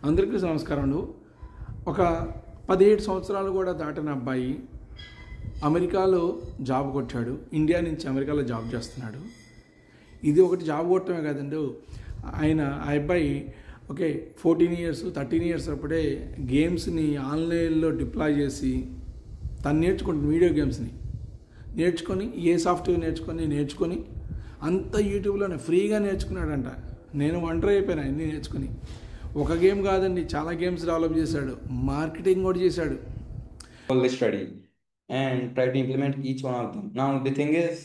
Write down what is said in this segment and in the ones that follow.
అందరికీ నమస్కారములు. ఒక 17 సంవత్సరాలు కూడా దాటిన అబ్బాయి అమెరికాలో జాబ్ కొట్టాడు. ఇండియా నుంచి అమెరికాలో జాబ్ చేస్తున్నాడు. ఇది ఒకటి జాబ్ కొట్టడమే కాదండి, ఆ అబ్బాయి ఓకే 14 ఇయర్స్ 13 ఇయర్స్ అప్పుడే గేమ్స్ని ఆన్లైన్లో డిప్లాయ్ చేసి తను నేర్చుకుంటుంది. వీడియో గేమ్స్ని నేర్చుకొని ఏ సాఫ్ట్వేర్ నేర్చుకొని అంత యూట్యూబ్లోనే ఫ్రీగా నేర్చుకున్నాడంట. నేను ఒంటరి అయిపోయినా అన్నీ నేర్చుకుని. ఒక గేమ్ కాదండి, చాలా గేమ్స్ డెవలప్ చేశాడు, మార్కెటింగ్ కూడా చేశాడు. All the study and try to implement each one of them. Now, the thing is,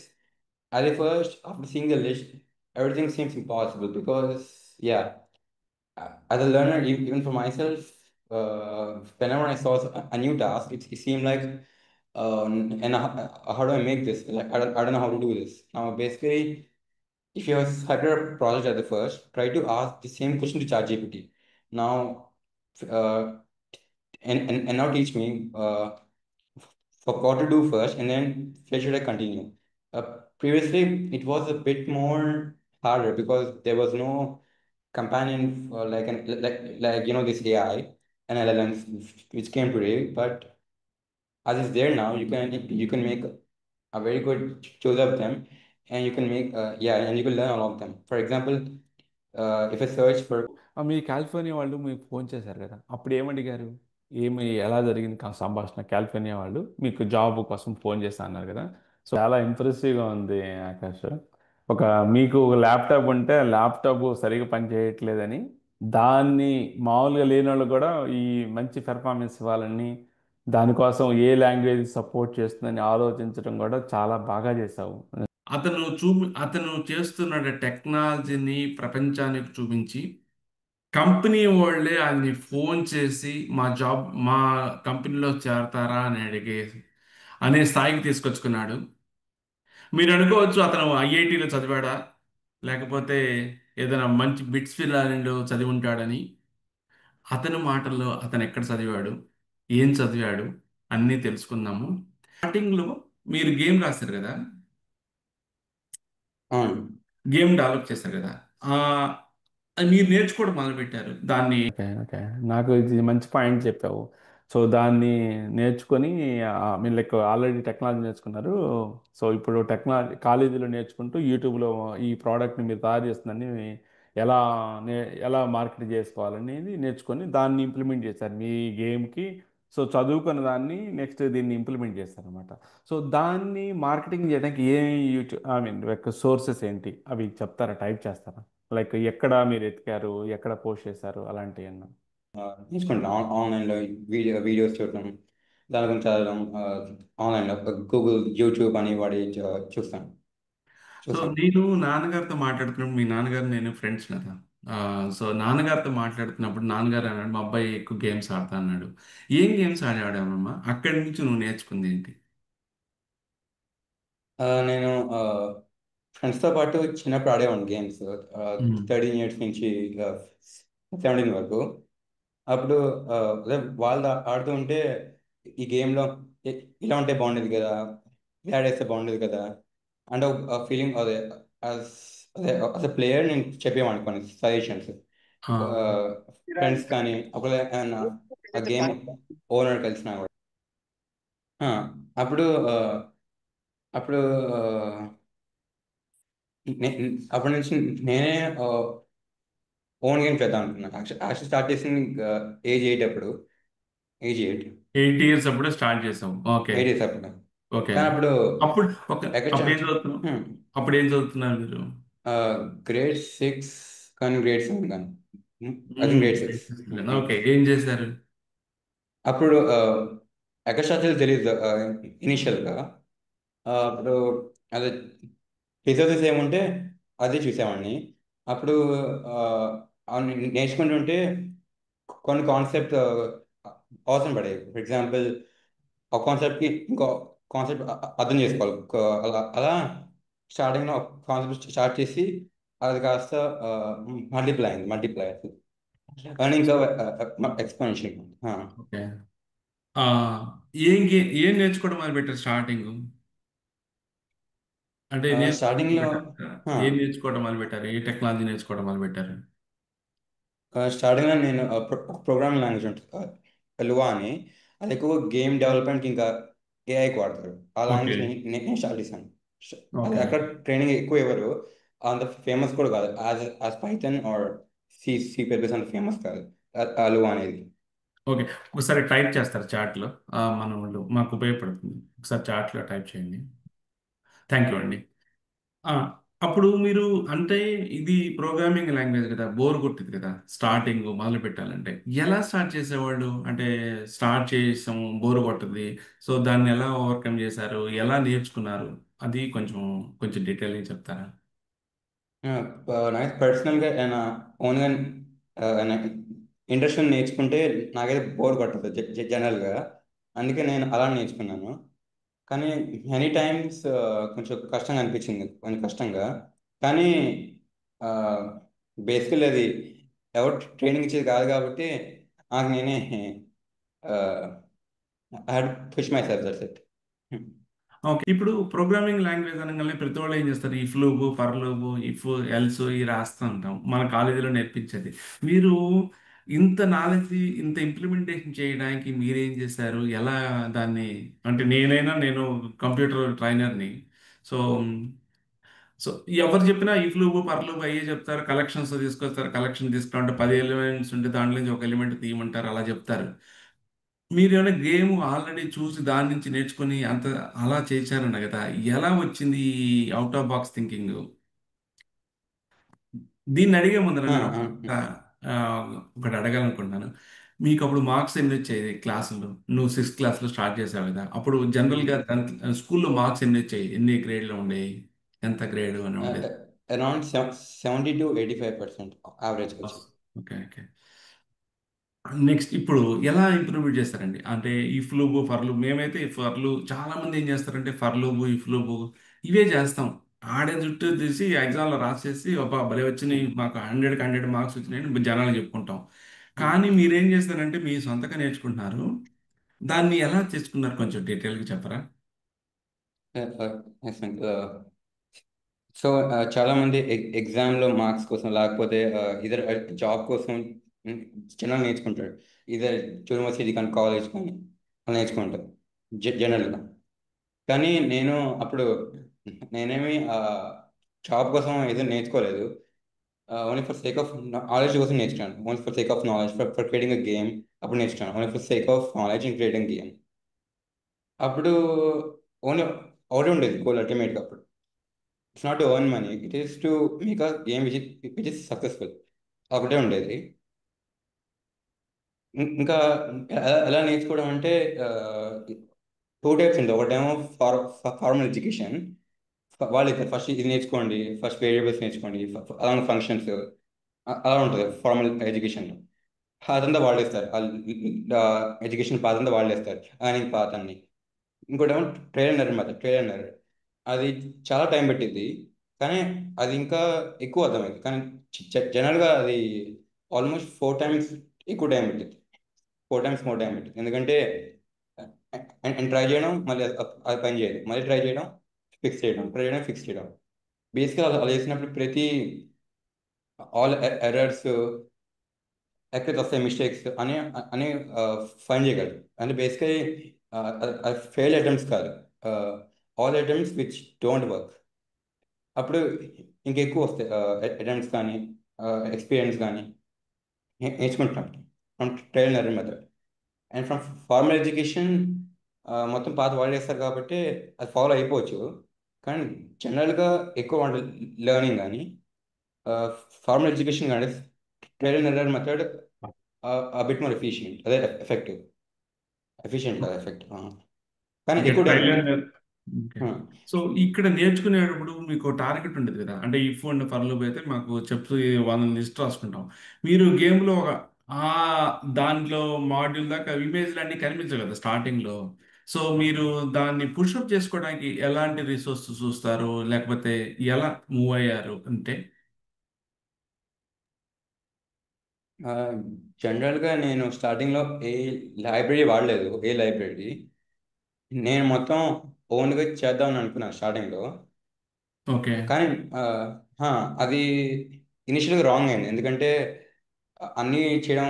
at the first, after seeing the list, everything seems impossible because, yeah, as a learner, even for myself, whenever I saw a new task, it seemed like, and how do I make this? Like, I don't know how to do this. Now, basically, if you have started a project at the first, try to ask the same question to ChatGPT. Now, uh, and now teach me. For what to do first and then where should I continue. Previously, it was a bit more harder because there was no companion this AI and LLMs which came today. But as it's there now, you can make a very good choice of them, and you can make and you can learn all of them. For example, if I search for me California వాళ్ళు మీకు phone చేశారు కదా, అప్పుడు ఏమడిగారు? ఎలా జరిగింది సంభాషణ? California వాళ్ళు మీకు జాబ్ కోసం ఫోన్ చేస్తా అన్నారు కదా. సో చాలా ఇంప్రెసివ్గా ఉంది ఆకాష్. ఒక మీకు ఒక ల్యాప్టాప్ ఉంటే ఆ ల్యాప్టాప్ సరిగా పనిచేయట్లేదని, దాన్ని మామూలుగా లేని వాళ్ళు కూడా ఈ మంచి పెర్ఫార్మెన్స్ ఇవ్వాలని, దానికోసం ఏ లాంగ్వేజ్ సపోర్ట్ చేస్తుందని ఆలోచించడం కూడా చాలా బాగా చేశావు. అతను చేస్తున్న టెక్నాలజీని ప్రపంచానికి చూపించి కంపెనీ వాళ్ళే ఆయన్ని ఫోన్ చేసి మా కంపెనీలో చేరతారా అని అనే స్థాయికి తీసుకొచ్చుకున్నాడు. మీరు అనుకోవచ్చు అతను ఐఐటిలో చదివాడా, లేకపోతే ఏదైనా మంచి బిట్స్ ఫిల్లాలో చదివి ఉంటాడని. అతని మాటల్లో అతను ఎక్కడ చదివాడు, ఏం చదివాడు అన్నీ తెలుసుకుందాము. స్టార్టింగ్లో మీరు గేమ్ రాస్తారు కదా, on. గేమ్ డెవలప్ చేస్తారు కదా, ఆ, అది మీరు నేర్చుకోవడం మొదలుపెట్టారు దాన్ని. ఓకే ఓకే, నాకు ఇది మంచి పాయింట్ చెప్పావు. సో దాన్ని నేర్చుకొని మీరు లైక్ ఆల్రెడీ టెక్నాలజీ నేర్చుకున్నారు. సో ఇప్పుడు టెక్నాలజీ కాలేజీలో నేర్చుకుంటూ యూట్యూబ్లో ఈ ప్రోడక్ట్ని మీరు తయారు చేస్తుందని ఎలా నే ఎలా మార్కెట్ చేసుకోవాలనేది నేర్చుకొని దాన్ని ఇంప్లిమెంట్ చేశారు మీ గేమ్కి. సో చదువుకున్న దాన్ని నెక్స్ట్ దీన్ని ఇంప్లిమెంట్ చేస్తారనమాట. సో దాన్ని మార్కెటింగ్ చేయడానికి ఏ యూట్యూబ్ లైక్ సోర్సెస్ ఏంటి అవి చెప్తారా, టైప్ చేస్తారా? లైక్ ఎక్కడ మీరు ఎతికారు, ఎక్కడ పోస్ట్ చేశారు అలాంటివి అన్నా? నేర్చుకుంటాం ఆన్లైన్లో వీడియోస్ చూడటం, దాని గురించి చదవడం, ఆన్లైన్లో గూగుల్ యూట్యూబ్ అని వాడి చూస్తాను సో చూసాను నేను నాన్నగారితో మాట్లాడుతున్నప్పుడు, మీ నాన్నగారు నేను ఫ్రెండ్స్ కదా. సో నాన్నగారితో మాట్లాడుతున్నప్పుడు నాన్నగారు అన్నాడు మా అబ్బాయి ఎక్కువ గేమ్స్ ఆడతా అన్నాడు. ఏం గేమ్స్ ఆడాడమ్మా? అక్కడి నుంచి నువ్వు నేర్చుకుంది ఏంటి? నేను ఫ్రెండ్స్తో పాటు చిన్నప్పుడు ఆడేవాడిని గేమ్స్, ఉమ్. 13 ఇయర్స్ నుంచి 17 వరకు. అప్పుడు అదే వాళ్ళు ఆడుతూ ఉంటే ఈ గేమ్లో ఇలా ఉంటే బాగుండేది కదా, ఇలా ఆడేస్తే బాగుండేది కదా అంటే ఒక ఫీలింగ్ అదే. as అదే ప్లేయర్ నేను చెప్పేవాడిని కొన్ని సజెషన్స్ ఆ. ఫ్రెండ్స్ కానీ ఒకవేళ ఏమన్నా ఆ గేమ్ ఓనర్ కలిసిన కూడా. ఆ, అప్పుడు ఆ, అప్పుడు ఆ, అప్పటి నుంచి నేనే ఓన్ గేమ్ చేద్దాం అనుకున్నాను. యాక్చువల్ స్టార్ట్ చేసింది ఏజ్ 8 అప్పుడు. ఏజ్ 8. 8 ఇయర్స్ అప్పుడే స్టార్ట్ చేసాం. ఓకే. 8 ఇయర్స్ అప్పుడు. ఓకే. కానీ అప్పుడు అప్పుడు ఎక్కడ అప్పుడు ఏం చదువుతున్నావు? అప్పుడు ఏం చదువుతున్నారు మీరు? గ్రేడ్ 6 కానీ గ్రేడ్ 7 కానీ ఐ థింక్ గ్రేడ్ 6. ఓకే, ఏం చేశారు? అప్పుడు ఎకస్ట్రాచల్ తెలియదు ఇనిషియల్గా. అప్పుడు అదే రిసోర్సెస్ ఏముంటే అదే చూసేవాడిని. అప్పుడు ఆ, నేర్చుకుంటుంటే కొన్ని కాన్సెప్ట్ అవసరం పడేవి. ఫర్ ఎగ్జాంపుల్ ఒక కాన్సెప్ట్కి ఇంకో కాన్సెప్ట్ అర్థం చేసుకోవాలి. అలా అలా స్టార్టింగ్లో ఒక కాన్సెప్ట్ స్టార్ట్ చేసి అది కాస్త మల్టిప్లై అని ఇంకా ఎక్స్పాన్షన్. ఓకే. ఆ, ఏం నేర్చుకోవడం మొదలు పెట్టారు స్టార్టింగ్? అంటే నేర్చుకోవడం మొదలు స్టార్టింగ్లో పెట్టారు. ఏం నేర్చుకోవడం మొదలు పెట్టారు? ఏ టెక్నాలజీ నేర్చుకోవడం మొదలు పెట్టారు? స్టార్టింగ్లో నేను ఒక ప్రోగ్రామింగ్ లాంగ్వేజ్ ఉంటుంది లువా అని. అది ఎక్కువ గేమ్ డెవలప్మెంట్కి ఇంకా ఏఐకి వాడతారు. ఆ ఓకే. లాంగ్వేజ్ నేను స్టార్ట్ చేశాను. అది ఓకే. అక్కడ ట్రైనింగ్ ఎక్కువ ఇవ్వరు, అంత ఫేమస్ కూడా కాదు. యాజ్ పైథన్ ఆర్ సి పెర్బేస్ అంత ఫేమస్ కాదు ఆ లువా అనేది. ఓకే. ఒకసారి టైప్ చేస్తారు చాట్లో, మన వాళ్ళు మాకు ఉపయోగపడుతుంది. ఒకసారి చాట్లో టైప్ చేయండి. థ్యాంక్ యూ అండి. ఆ, అప్పుడు మీరు అంటే ఇది ప్రోగ్రామింగ్ లాంగ్వేజ్ కదా, బోర్ కొట్టింది కదా స్టార్టింగ్ మొదలు పెట్టాలంటే, ఎలా స్టార్ట్ చేసేవాళ్ళు? అంటే స్టార్ట్ చేసాము, బోర్ కొట్టది, సో దాన్ని ఎలా ఓవర్కమ్ చేశారు, ఎలా నేర్చుకున్నారు? అది కొంచెం కొంచెం డీటెయిల్గా చెప్తారా? నాకు పర్సనల్గా ఏమైనా ఓన్గా ఇంట్రెస్ట్ నేర్చుకుంటే నాకైతే బోర్ కొట్టదు జనరల్గా. అందుకే నేను అలా నేర్చుకున్నాను. కానీ మెనీ టైమ్స్ కొంచెం కష్టంగా అనిపించింది, కొంచెం కష్టంగా. కానీ బేసికల్ అది ఎవరు ట్రైనింగ్ ఇచ్చేది కాదు కాబట్టి నాకు నేనే I had push my self, that's it. Okay. ఇప్పుడు ప్రోగ్రామింగ్ లాంగ్వేజ్ అనగానే ప్రతి వాళ్ళు ఏం చేస్తారు, if loop, for loop, if else ఈ రాస్తూ ఉంటాం, మన కాలేజీలో నేర్పించేది. మీరు ఇంత నాలెడ్జ్, ఇంత ఇంప్లిమెంటేషన్ చేయడానికి మీరేం చేశారు? ఎలా దాన్ని, అంటే నేను కంప్యూటర్ ట్రైనర్ని. సో సో ఎవరు చెప్పినా ఇఫ్ లూపు, ఫర్ లూపు అయ్యే చెప్తారు. కలెక్షన్స్ తీసుకొస్తారు, కలెక్షన్ తీసుకుంటే 10 ఎలిమెంట్స్ ఉంటే దాంట్లో నుంచి ఒక ఎలిమెంట్ తీయమంటారు, అలా చెప్తారు. మీరు ఏమైనా గేమ్ ఆల్రెడీ చూసి దాని నుంచి నేర్చుకొని అంత అలా చేశారన్న కదా, ఎలా వచ్చింది ఈ అవుట్ ఆఫ్ బాక్స్ థింకింగ్? దీన్ని అడిగే ముందర నేను ఆ, ఒకటి అడగాలనుకుంటున్నాను. మీకు అప్పుడు మార్క్స్ ఎన్ని వచ్చాయి క్లాసులో? నువ్వు 6th క్లాస్లో స్టార్ట్ చేసావు కదా, అప్పుడు జనరల్గా స్కూల్లో మార్క్స్ ఎన్ని వచ్చాయి, ఎన్ని గ్రేడ్లో ఉండేవి, ఎంత గ్రేడ్ అని ఉండేది? అరౌండ్ 70 to 85% యావరేజ్ వచ్చింది. ఓకే. ఓకే. నెక్స్ట్ ఇప్పుడు ఎలా ఇంప్రూవ్ చేస్తారండి? అంటే ఇఫ్ లూపు, ఫర్ లూప్, మేమైతే ఫర్ లూప్, చాలా మంది ఏం చేస్తారంటే ఫర్ లూపు, ఇఫ్ లూపు ఇవే చేస్తాం. ఆడే జుట్టు తీసి ఎగ్జామ్లో రాసేసి ఒక భలే వచ్చినాయి, మాకు 100కి 100 మార్క్స్ వచ్చినాయని జనాలు చెప్పుకుంటాం. కానీ మీరేం చేస్తారంటే మీ సొంతగా నేర్చుకుంటున్నారు. దాన్ని ఎలా తెచ్చుకున్నారు, కొంచెం డీటెయిల్గా చెప్పరా? సో చాలా మంది ఎగ్జామ్లో మార్క్స్ కోసం, లేకపోతే ఇతర జాబ్ కోసం జనరల్ నేర్చుకుంటాడు. ఇదర్ యూనివర్సిటీ కానీ కాలేజ్ కానీ అలా నేర్చుకుంటారు జనరల్గా. కానీ నేను అప్పుడు నేనేమి జాబ్ కోసం ఏదో నేర్చుకోలేదు. Only for sake of knowledge కోసం నేర్చుకున్నాను. Only for sake of knowledge, for creating a game అప్పుడు నేర్చుకున్నాను. Only for sake of knowledge in creating game. అప్పుడు ఓన్లీ ఒకటే ఉండేది గోల్ అల్టిమేట్గా అప్పుడు. It's not to earn money, it is to make a game which is successful. ఒకటే ఉండేది. ఇంకా ఎలా నేర్చుకోవడం అంటే టూ టైప్స్ ఉంది. ఒకటేమో ఫార్మల్ ఎడ్యుకేషన్. వాళ్ళు ఇస్తారు ఫస్ట్ ఇది నేర్చుకోండి, ఫస్ట్ వేరియబుల్స్ నేర్చుకోండి, అలాగే ఫంక్షన్స్, అలా ఉంటుంది ఫార్మల్ ఎడ్యుకేషన్లో. అదంతా వాళ్ళు ఇస్తారు, ఎడ్యుకేషన్ పాత్ అంతా వాళ్ళు ఇస్తారు, అర్నింగ్ పాత్ అన్ని. ఇంకోటి ఏమో ట్రైలర్ మెథడ్. ట్రైలర్ అది చాలా టైం పెట్టింది, కానీ అది ఇంకా ఎక్కువ అర్థమైంది. కానీ జనరల్గా అది ఆల్మోస్ట్ 4 times ఎక్కువ టైం పెట్టింది. 4 times మోర్ టైం పెట్టింది. ఎందుకంటే అండ్ ట్రై చేయడం, మళ్ళీ అది పని చేయడం, మళ్ళీ ట్రై చేయడం, ఫిక్స్ చేయడం, ట్రై చేయడం, ఫిక్స్ చేయడం. బేసిక్గా అలా చేసినప్పుడు ప్రతి ఆల్ ఎర్రర్స్ ఎక్కడ వస్తాయి, మిస్టేక్స్ అని అని ఫైండ్ చేయగలరు. అంటే బేసిక్గా ఫెయిల్ అటెంప్ట్స్ కాదు, all attempts which don't work. అప్పుడు ఇంకెక్కువ వస్తాయి అటెంప్ట్స్ కానీ ఎక్స్పీరియన్స్ కానీ నేర్చుకుంటున్నాం from trial and error method. And from formal education మొత్తం పాత వాళ్ళు చేస్తారు కాబట్టి అది ఫాలో అయిపోవచ్చు. కానీ జనరల్గా ఎక్కువ వాళ్ళు లెర్నింగ్ కానీ ఫార్మల్ ఎడ్యుకేషన్ కానీ trial and error method bit more efficient, అదే ఎఫెక్టివ్. ఎఫిషియంట్ కాదు, ఎఫెక్టివ్. కానీ ఓకే. ఎక్కువ టైం ట్రైలర్. పట్టింది. ఓకే. సో ఇక్కడ నేర్చుకునేటప్పుడు మీకు టార్గెట్ ఉండేది కదా, అంటే ఇఫ్ అండ్ ఫర్ లూప్ అయితే మాకు చెప్తూ వాళ్ళ లిస్ట్ రాసుకుంటాం. మీరు గేమ్లో ఒక ఆ దాంట్లో మాడ్యూల్ దాకా ఇమేజ్లు అన్నీ కనిపించవు కదా స్టార్టింగ్లో. సో మీరు దాన్ని పుషప్ చేసుకోవడానికి ఎలాంటి రిసోర్స్ చూస్తారు, లేకపోతే ఎలా మూవ్ అయ్యారు అంటే? జనరల్గా నేను స్టార్టింగ్లో ఏ లైబ్రరీ వాడలేదు, ఏ లైబ్రరీ. నేను మొత్తం ఓన్గా చేద్దామని అనుకున్నాను స్టార్టింగ్లో. ఓకే. కానీ ఆ, అది ఇనిషియల్గా రాంగ్ అయింది. ఎందుకంటే అన్నీ చేయడం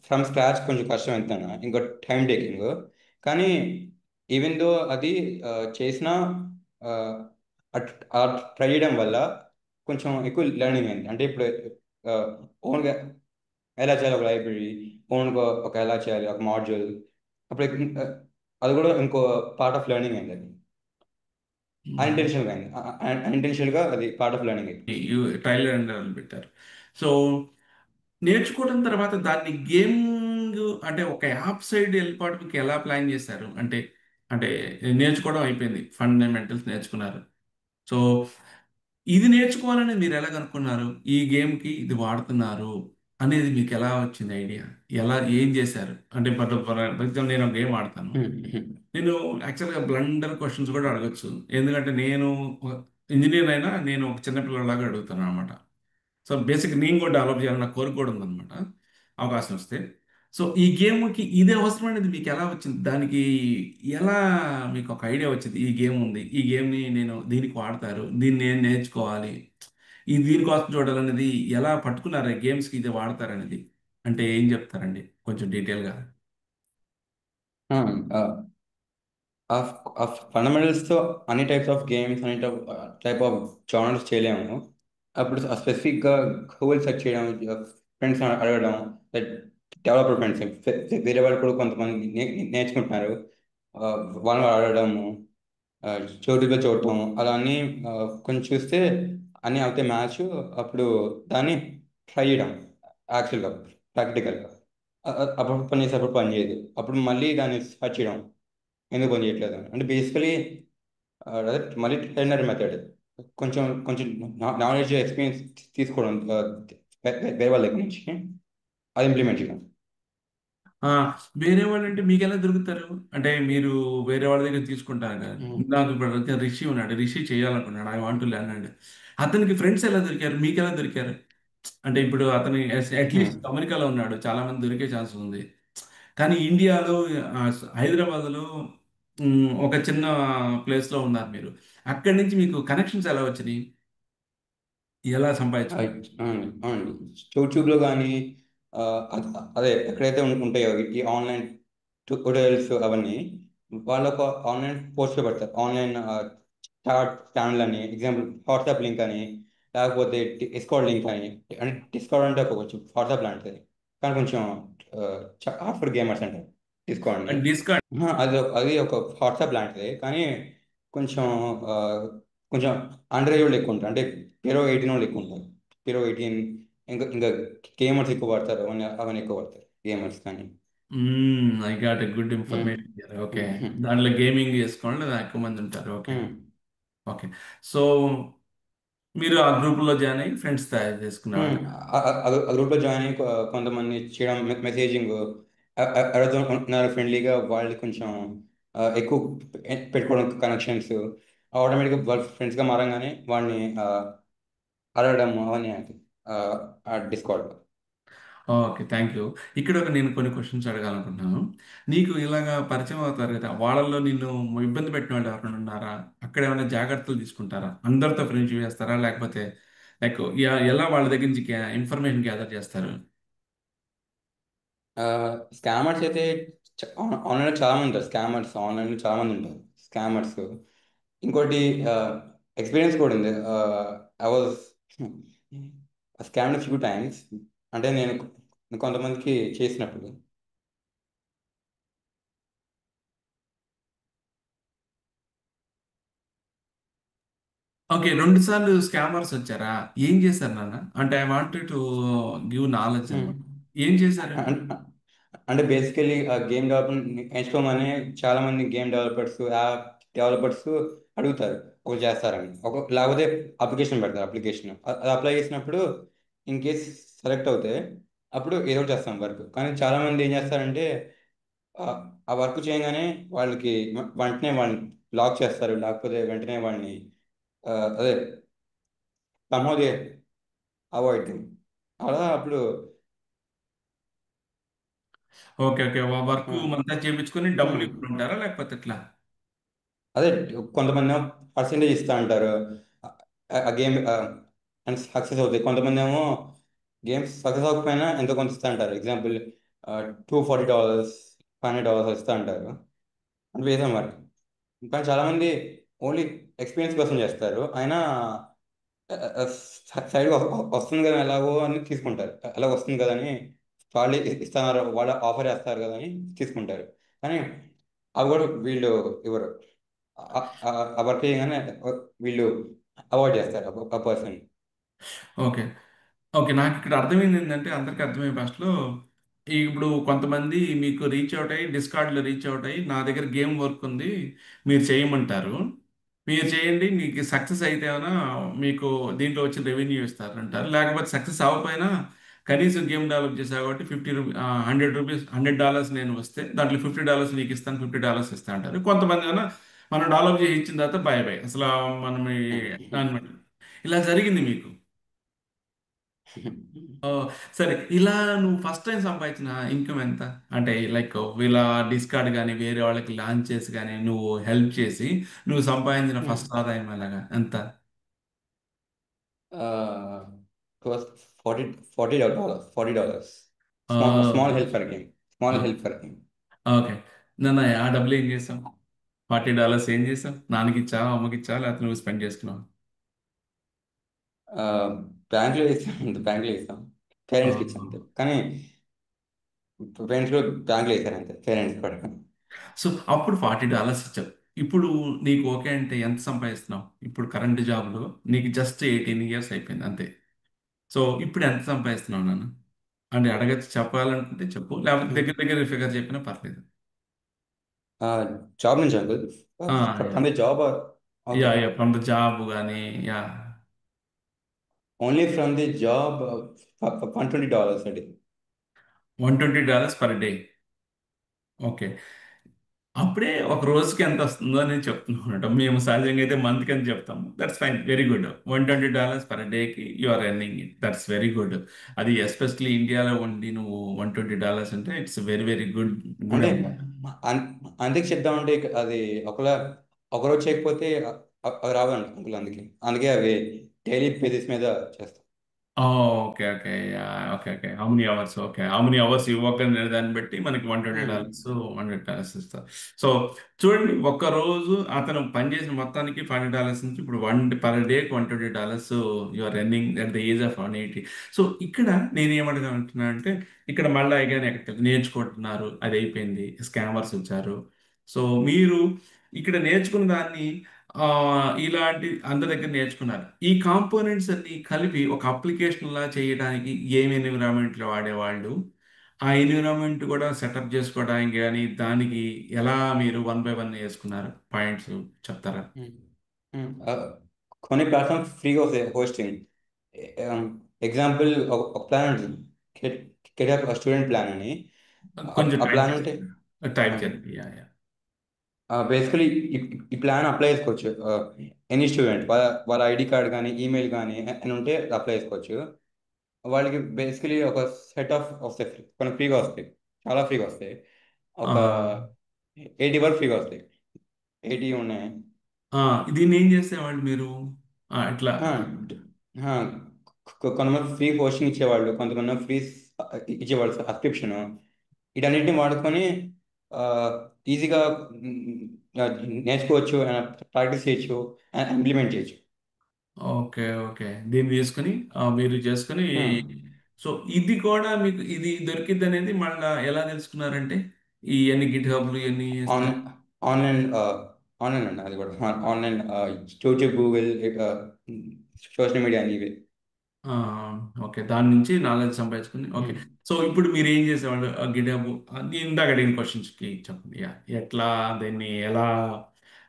ఫ్రమ్ స్క్రాచ్ కొంచెం కష్టం ఎంతైనా, ఇంకా టైం టేకింగ్. కానీ ఈవెన్ దో అది చేసిన ట్రై చేయడం వల్ల కొంచెం ఎక్కువ లెర్నింగ్ అయింది. అంటే ఇప్పుడు ఓన్గా ఎలా చేయాలి ఒక లైబ్రరీ, ఓన్గా ఒక ఎలా చేయాలి ఒక మాడ్యూల్, అప్పుడు అది కూడా ఇంకో పార్ట్ ఆఫ్ లెర్నింగ్ అయింది. అది అన్ఇంటెన్షనల్గా అయింది. అన్ఇంటెన్షనల్గా అది పార్ట్ ఆఫ్ లెర్నింగ్ అయింది. ట్రైలర్ అండ్ ఎర్రర్ పెట్టారు. సో నేర్చుకోవడం తర్వాత దాన్ని గేమింగ్ అంటే ఒక యాప్ సైడ్ వెళ్ళిపోవడానికి ఎలా ప్లాన్ చేశారు? అంటే అంటే నేర్చుకోవడం అయిపోయింది, ఫండమెంటల్స్ నేర్చుకున్నారు. సో ఇది నేర్చుకోవాలని మీరు ఎలా కనుక్కున్నారు? ఈ గేమ్కి ఇది వాడుతున్నారు అనేది మీకు ఎలా వచ్చింది ఐడియా? ఎలా ఏం చేశారు? అంటే ఫర్ ఎగ్జాంపుల్ నేను ఒక గేమ్ ఆడతాను. నేను యాక్చువల్గా బ్లండర్ క్వశ్చన్స్ కూడా అడగచ్చు. ఎందుకంటే నేను ఇంజనీర్ అయినా నేను ఒక చిన్నపిల్లలాగా అడుగుతాను అనమాట. సో బేసిక్ నేను కూడా డెవలప్ చేయాలని నాకు కోరిక కూడా ఉందన్నమాట, అవకాశం వస్తే. సో ఈ గేమ్కి ఇదే అవసరం అనేది మీకు ఎలా వచ్చింది? దానికి ఎలా మీకు ఒక ఐడియా వచ్చింది? ఈ గేమ్ ఉంది, ఈ గేమ్ని నేను దీనికి వాడతారు, దీన్ని నేను నేర్చుకోవాలి, ఈ దీనికోసం చూడాలనేది ఎలా పట్టుకున్నారు? గేమ్స్కి ఇదే వాడతారనేది అంటే ఏం చెప్తారండి కొంచెం డీటెయిల్గా? ఆ ఫండమెంటల్స్తో అన్ని టైప్స్ ఆఫ్ గేమ్స్, అన్ని టైప్ ఆఫ్ జానర్స్ చేయలేము. అప్పుడు స్పెసిఫిక్గా గూగుల్ సెర్చ్ చేయడం, ఫ్రెండ్స్ అడగడం, డెవలపర్ ఫ్రెండ్స్ వేరే వాళ్ళు కూడా కొంతమంది నేర్చుకుంటున్నారు, ఆ, వాళ్ళని అడగడము, యూట్యూబ్లో చూడటం, అలా అన్నీ కొంచెం చూస్తే అన్నీ అవుతాయి మ్యాచ్. అప్పుడు దాన్ని ట్రై చేయడం యాక్చువల్గా ప్రాక్టికల్గా. అప్పుడు పని చేసి అప్పుడు పని చేయదు, అప్పుడు మళ్ళీ దాన్ని సర్చ్ చేయడం ఎందుకు పని చేయట్లేదు అని. అంటే బేసికలీ అదే మళ్ళీ ట్రైనర్ మెథడ్, కొంచెం కొంచెం నాలెడ్జ్ ఎక్స్పీరియన్స్ తీసుకోవడం వేరే వాళ్ళ దగ్గర నుంచి, అది ఇంప్లిమెంట్ చేయడం. ఆ, వేరే వాళ్ళు అంటే మీకు ఎలా దొరుకుతారు? అంటే మీరు వేరే వాళ్ళ దగ్గర తీసుకుంటారు కదా. నాకు ఇప్పుడు రిషి ఉన్నాడు, రిషి చేయాలనుకున్నాడు, I want to learn and అతనికి ఫ్రెండ్స్ ఎలా దొరికారు? మీకు ఎలా దొరికారు? అంటే ఇప్పుడు అతని అట్లీస్ట్ అమెరికాలో ఉన్నాడు, చాలా మంది దొరికే ఛాన్స్ ఉంది. కానీ ఇండియాలో హైదరాబాద్లో ఒక చిన్న ప్లేస్లో ఉన్నారు మీరు. అక్కడి నుంచి మీకు కనెక్షన్స్ ఎలా వచ్చినాయి? ఎలా సంపాదించుకున్నారు? అవునండి, అవునండి. యూట్యూబ్లో కానీ అదే ఎక్కడైతే ఉంటాయో ఈ ఆన్లైన్ ట్యూటోరియల్స్ అవన్నీ, వాళ్ళు ఒక ఆన్లైన్ పోస్ట్ పెడతారు. ఆన్లైన్ చాట్ ఛానల్ అని, ఎగ్జాంపుల్ వాట్సాప్ లింక్ అని, లేకపోతే డిస్కౌంట్ లింక్ అని. అంటే డిస్కౌంట్ అంటే ఒక కొంచెం వాట్సాప్ లాంటిది, కానీ కొంచెం ఫర్ గేమర్స్ అంటారు డిస్కౌంట్ని. డిస్కౌంట్. అది ఒక వాట్సాప్ లాంటిది, కానీ కొంచెం ఆ, కొంచెం అండర్ ఏజ్ వాళ్ళు ఎక్కువ ఉంటారు. అంటే బిలో 18 వాళ్ళు ఎక్కువ ఉంటారు. బిలో 18, ఇంకా గేమర్స్ ఎక్కువ పడతారు, అవన్నీ అవన్నీ ఎక్కువ పడతారు గేమర్స్ కానీ. I got a good um, information. Okay, um, um, దాంట్లో గేమింగ్ చేసుకోవాలి ఎక్కువ మంది ఉంటారు. ఓకే. ఉమ్. ఓకే. సో మీరు ఆ గ్రూపులో జాయిన్ అయ్యి ఫ్రెండ్స్ తయారు చేసుకున్నారు. ఆ గ్రూప్లో జాయిన్ అయ్యి కొంతమంది చేయడం, మెసేజింగ్ ఎవరైతే ఉన్నారు ఫ్రెండ్లీగా వాళ్ళు కొంచెం ఎక్కువ పెట్టుకోవడం కనెక్షన్స్, ఆటోమేటిక్గా వాళ్ళ ఫ్రెండ్స్గా మారంగానే వాడిని అడగడం అవన్నీ అవుతాయి ఆ డిస్కౌంట్. Okay, thank you. ఇక్కడ ఒక నేను కొన్ని క్వశ్చన్స్ అడగాలనుకుంటున్నాను. నీకు ఇలాగా పరిచయం అవుతారు కదా, వాళ్ళల్లో నిన్ను ఇబ్బంది పెట్టిన వాళ్ళు ఎవరైనా ఉన్నారా? అక్కడ ఏమైనా జాగ్రత్తలు తీసుకుంటారా? అందరితో ఫ్రెండ్షిప్ చేస్తారా? లేకపోతే లైక్ ఎలా వాళ్ళ దగ్గర నుంచి ఇన్ఫర్మేషన్ గ్యాదర్ చేస్తారు? స్కామర్స్ అయితే ఆన్లైన్లో చాలా మంది ఉంటారు. స్కామర్స్ ఆన్లైన్లో చాలా మంది ఉంటారు, స్కామర్స్. ఇంకోటి ఎక్స్పీరియన్స్ కూడా ఉంది. I was scammed few times. అంటే నేను కొంతమందికి చేసినప్పుడు. ఓకే, 2 సార్లు స్కామర్స్ వచ్చారా? ఏం చేశారు నాన్న? అంటే I wanted to give knowledge అనమాట. ఏం చేశారు? అం- అంటే బేసికలీ గేమ్ డెవలప్మెంట్ నేర్చుకోమని చాలా మంది గేమ్ డెవలపర్స్, యాప్ డెవలపర్స్ అడుగుతారు, ఒక చేస్తారని, ఒక లేకపోతే అప్లికేషన్ పెడతారు. అప్లికేషన్ అది అప్లై చేసినప్పుడు ఇన్ కేస్ సెలెక్ట్ అవుతే అప్పుడు ఏదో ఒకటి చేస్తాం వర్క్. కానీ చాలా మంది ఏం చేస్తారంటే ఆ ఆ వర్క్ చేయగానే వాళ్ళకి వెంటనే వాళ్ళని బ్లాక్ చేస్తారు, లేకపోతే వెంటనే వాళ్ళని ఆ, అదే సమాధి అవాయిడ్. అలా అప్పుడు ఓకే, ఓకే. వర్క్ ఆ, అంతా చేయించుకొని డబ్బులు ఉమ్, ఇవ్వమంటారా లేకపోతే ఎట్లా? అదే కొంతమంది ఏమో పర్సంటేజ్ ఇస్తా అంటారు. ఆ గేమ్ అండ్ సక్సెస్ అవుతాయి. కొంతమంది ఏమో గేమ్స్ సక్సెస్ అవ్వకపోయినా ఎంతో కొంత ఇస్తా అంటారు. ఎగ్జాంపుల్ $240, $500 ఇస్తా అంటారు. అని వేసాం మరి. కానీ చాలామంది ఓన్లీ ఎక్స్పీరియన్స్ కోసం చేస్తారు. అయినా సైడ్ వస్తుంది కదా ఎలాగో అని తీసుకుంటారు. అలా వస్తుంది కదా అని వాళ్ళు ఇస్తున్నారు, వాళ్ళు ఆఫర్ చేస్తారు కదా అని తీసుకుంటారు. కానీ అవి కూడా వీళ్ళు ఇవ్వరు. ఆ వర్క్ చేయగానే వీళ్ళు అవాయిడ్ చేస్తారు ఆ పర్సన్. ఓకే. ఓకే. నాకు ఇక్కడ అర్థమైంది ఏంటంటే అందరికి అర్థమయ్యే భాషలో ఇప్పుడు కొంతమంది మీకు రీచ్ అవుట్ అయ్యి డిస్కార్డ్లో రీచ్ అవుట్ అయ్యి నా దగ్గర గేమ్ వర్క్ ఉంది మీరు చేయమంటారు. మీరు చేయండి మీకు సక్సెస్ అయితే ఏమైనా మీకు దీంట్లో వచ్చిన రెవెన్యూ ఇస్తారు అంటారు. లేకపోతే సక్సెస్ అవ్వకపోయినా కనీసం గేమ్ డెవలప్ చేశావు కాబట్టి $50 $100 నేను వస్తే దాంట్లో $50 నీకు ఇస్తాను, $50 ఇస్తా అంటారు. కొంతమంది ఏమైనా మనం డెవలప్ చేసి ఇచ్చిన తర్వాత బై బై అసలు మనం అనమాట. ఇలా జరిగింది మీకు. ఓ, సరే ఇలా నువ్వు ఫస్ట్ టైం సంపాదించిన ఇన్కమ్ ఎంత? అంటే లైక్ ఇలా డిస్కార్డ్ కానీ వేరే వాళ్ళకి లాంచ్ చేసి కానీ నువ్వు హెల్ప్ చేసి నువ్వు సంపాదించిన ఫస్ట్ ఆదాయం ఎలాగా ఎంత? $40. ఆ, స్మాల్ హెల్ప్ ఫర్ గేమ్. ఆ, small help for game. Okay. నన్ను ఆ డబ్బులు ఏం చేసావు? $40 ఏం చేసావు? నాన్నకి ఇచ్చావా, అమ్మకి ఇచ్చావా, లేకపోతే నువ్వు స్పెండ్ చేసుకున్నావు? బ్యాంక్లో వేసాం అంతే, బ్యాంక్లో వేసాం. పేరెంట్స్కి ఇచ్చాం అంతే. కానీ పేరెంట్స్ కూడా బ్యాంక్లో వేసారు అంతే, పేరెంట్స్ కూడా. సో అప్పుడు $40 ఇచ్చావు. ఇప్పుడు నీకు ఓకే అంటే ఎంత సంపాదిస్తున్నావు? ఇప్పుడు కరెంట్ జాబ్లో నీకు జస్ట్ 18 years అయిపోయింది అంతే. సో ఇప్పుడు ఎంత సంపాదిస్తున్నావు నాన్న? అంటే అడగచ్చు, చెప్పాలనుకుంటే చెప్పు, లేకపోతే దగ్గర దగ్గర ఫిగర్ చెప్పినా పర్లేదు. జాబ్ నుంచి uncle. Yeah, from the job. Okay. Yeah, yeah, from the job కానీ, yeah. Only from the job $120 అండి. $120 per day. ఓకే. అప్పుడే ఒక రోజుకి ఎంత వస్తుందో అని చెప్తున్నాను. మేము సహజంగా అయితే మంత్కి అని చెప్తాము. That's fine, very good. $120 per day you are earning it, that's very good. అది ఎస్పెషలీ ఇండియాలో ఉండి నువ్వు $120 అంటే it's very very good. Good అంటే అమౌంట్. అన్- అందుకే చెప్దామంటే అది ఒకవేళ ఒకరోజు చేయకపోతే అవి రావండి అంకుల్. అందుకే అందుకే అవి డైలీ బేసిస్ మీద చేస్తాం. Okay, okay, okay, okay. How many hours? Okay, how many hours work అనే దాన్ని బట్టి మనకి $120 $100 ఇస్తారు. సో చూడండి, ఒక్క రోజు అతను పనిచేసిన మొత్తానికి $40 నుంచి ఇప్పుడు పర్ డేకి $120 you are running at the age of 180. So ఇక్కడ నేను ఏమడగలుగుతున్నా అంటే ఇక్కడ మళ్ళీ again ఎక్కడ నేర్చుకుంటున్నారు, అది అయిపోయింది, స్కామర్స్ వచ్చారు. సో మీరు ఇక్కడ నేర్చుకున్న దాన్ని ఆ, ఇలాంటి అందరి దగ్గర నేర్చుకున్నారు. ఈ కాంపోనెంట్స్ అన్ని కలిపి ఒక అప్లికేషన్ లా చేయడానికి ఏమి ఎన్విరాన్మెంట్లో వాడేవాళ్ళు, ఆ ఎన్విరాన్మెంట్ కూడా సెటప్ చేసుకోవడానికి కానీ దానికి ఎలా మీరు వన్ బై వన్ వేసుకున్నారు పాయింట్స్ చెప్తారా? ఉమ్. ఆ, కొన్ని ప్లాట్ఫామ్స్ ఫ్రీగా వస్తాయి హోస్టింగ్. ఎగ్జాంపుల్ ఒక ప్లాన్ ఉంటుంది, స్టూడెంట్ ప్లాన్ అని. కొంచెం ఆ టైప్ ప్లాన్ ఉంటే చేయండి, టైప్ చేయండి. Yeah, yeah. బేసికలీ ఈ ప్లాన్ అప్లై చేసుకోవచ్చు. ఎనీ స్టూడెంట్ వాళ్ళ ఐడి కార్డ్ కానీ ఈమెయిల్ కానీ అని ఉంటే అప్లై చేసుకోవచ్చు. వాళ్ళకి బేసికలీ ఒక సెట్ ఆఫ్ వస్తాయి, కొన్ని ఫ్రీగా వస్తాయి, చాలా ఫ్రీగా వస్తాయి. ఆ, ఒక 80 వరకు ఫ్రీగా వస్తాయి. 80 ఉన్నాయి. ఆ, దీన్ని ఏం చేసేవాళ్ళు మీరు? ఇట్లా. ఆ, ఆ, కొంతమంది ఫ్రీ హోస్టింగ్ ఇచ్చేవాళ్ళు, కొంతమంది ఫ్రీ ఇచ్చేవాళ్ళు సబ్స్క్రిప్షన్. వీటన్నిటిని వాడుకొని ఈజీగా నేర్చుకోవచ్చు, ప్రాక్టీస్ చేయొచ్చు, ఇంప్లిమెంట్ చేయొచ్చు. Okay, okay. దీన్ని తీసుకొని మీరు చేసుకొని, ఉమ్. సో ఇది కూడా మీకు ఇది దొరికింది అనేది మళ్ళీ ఎలా తెలుసుకున్నారంటే ఇవన్నీ గిట్ హబ్లు ఇవన్నీ ఆన్లైన్ ఆన్లైన్ ఆన్లైన్ అండి, అది కూడా online. YouTube, Google, social media అన్ని ఇవే. ఆ, ఓకే. దాని నుంచి నాలెడ్జ్ సంపాదించుకుని, ఓకే. ఉమ్. సో ఇప్పుడు మీరు ఏం చేసేవాళ్ళు గిటబ్? ఇందాక అడిగిన క్వశ్చన్స్కి చెప్పండి. యా, ఎట్లా దీన్ని ఎలా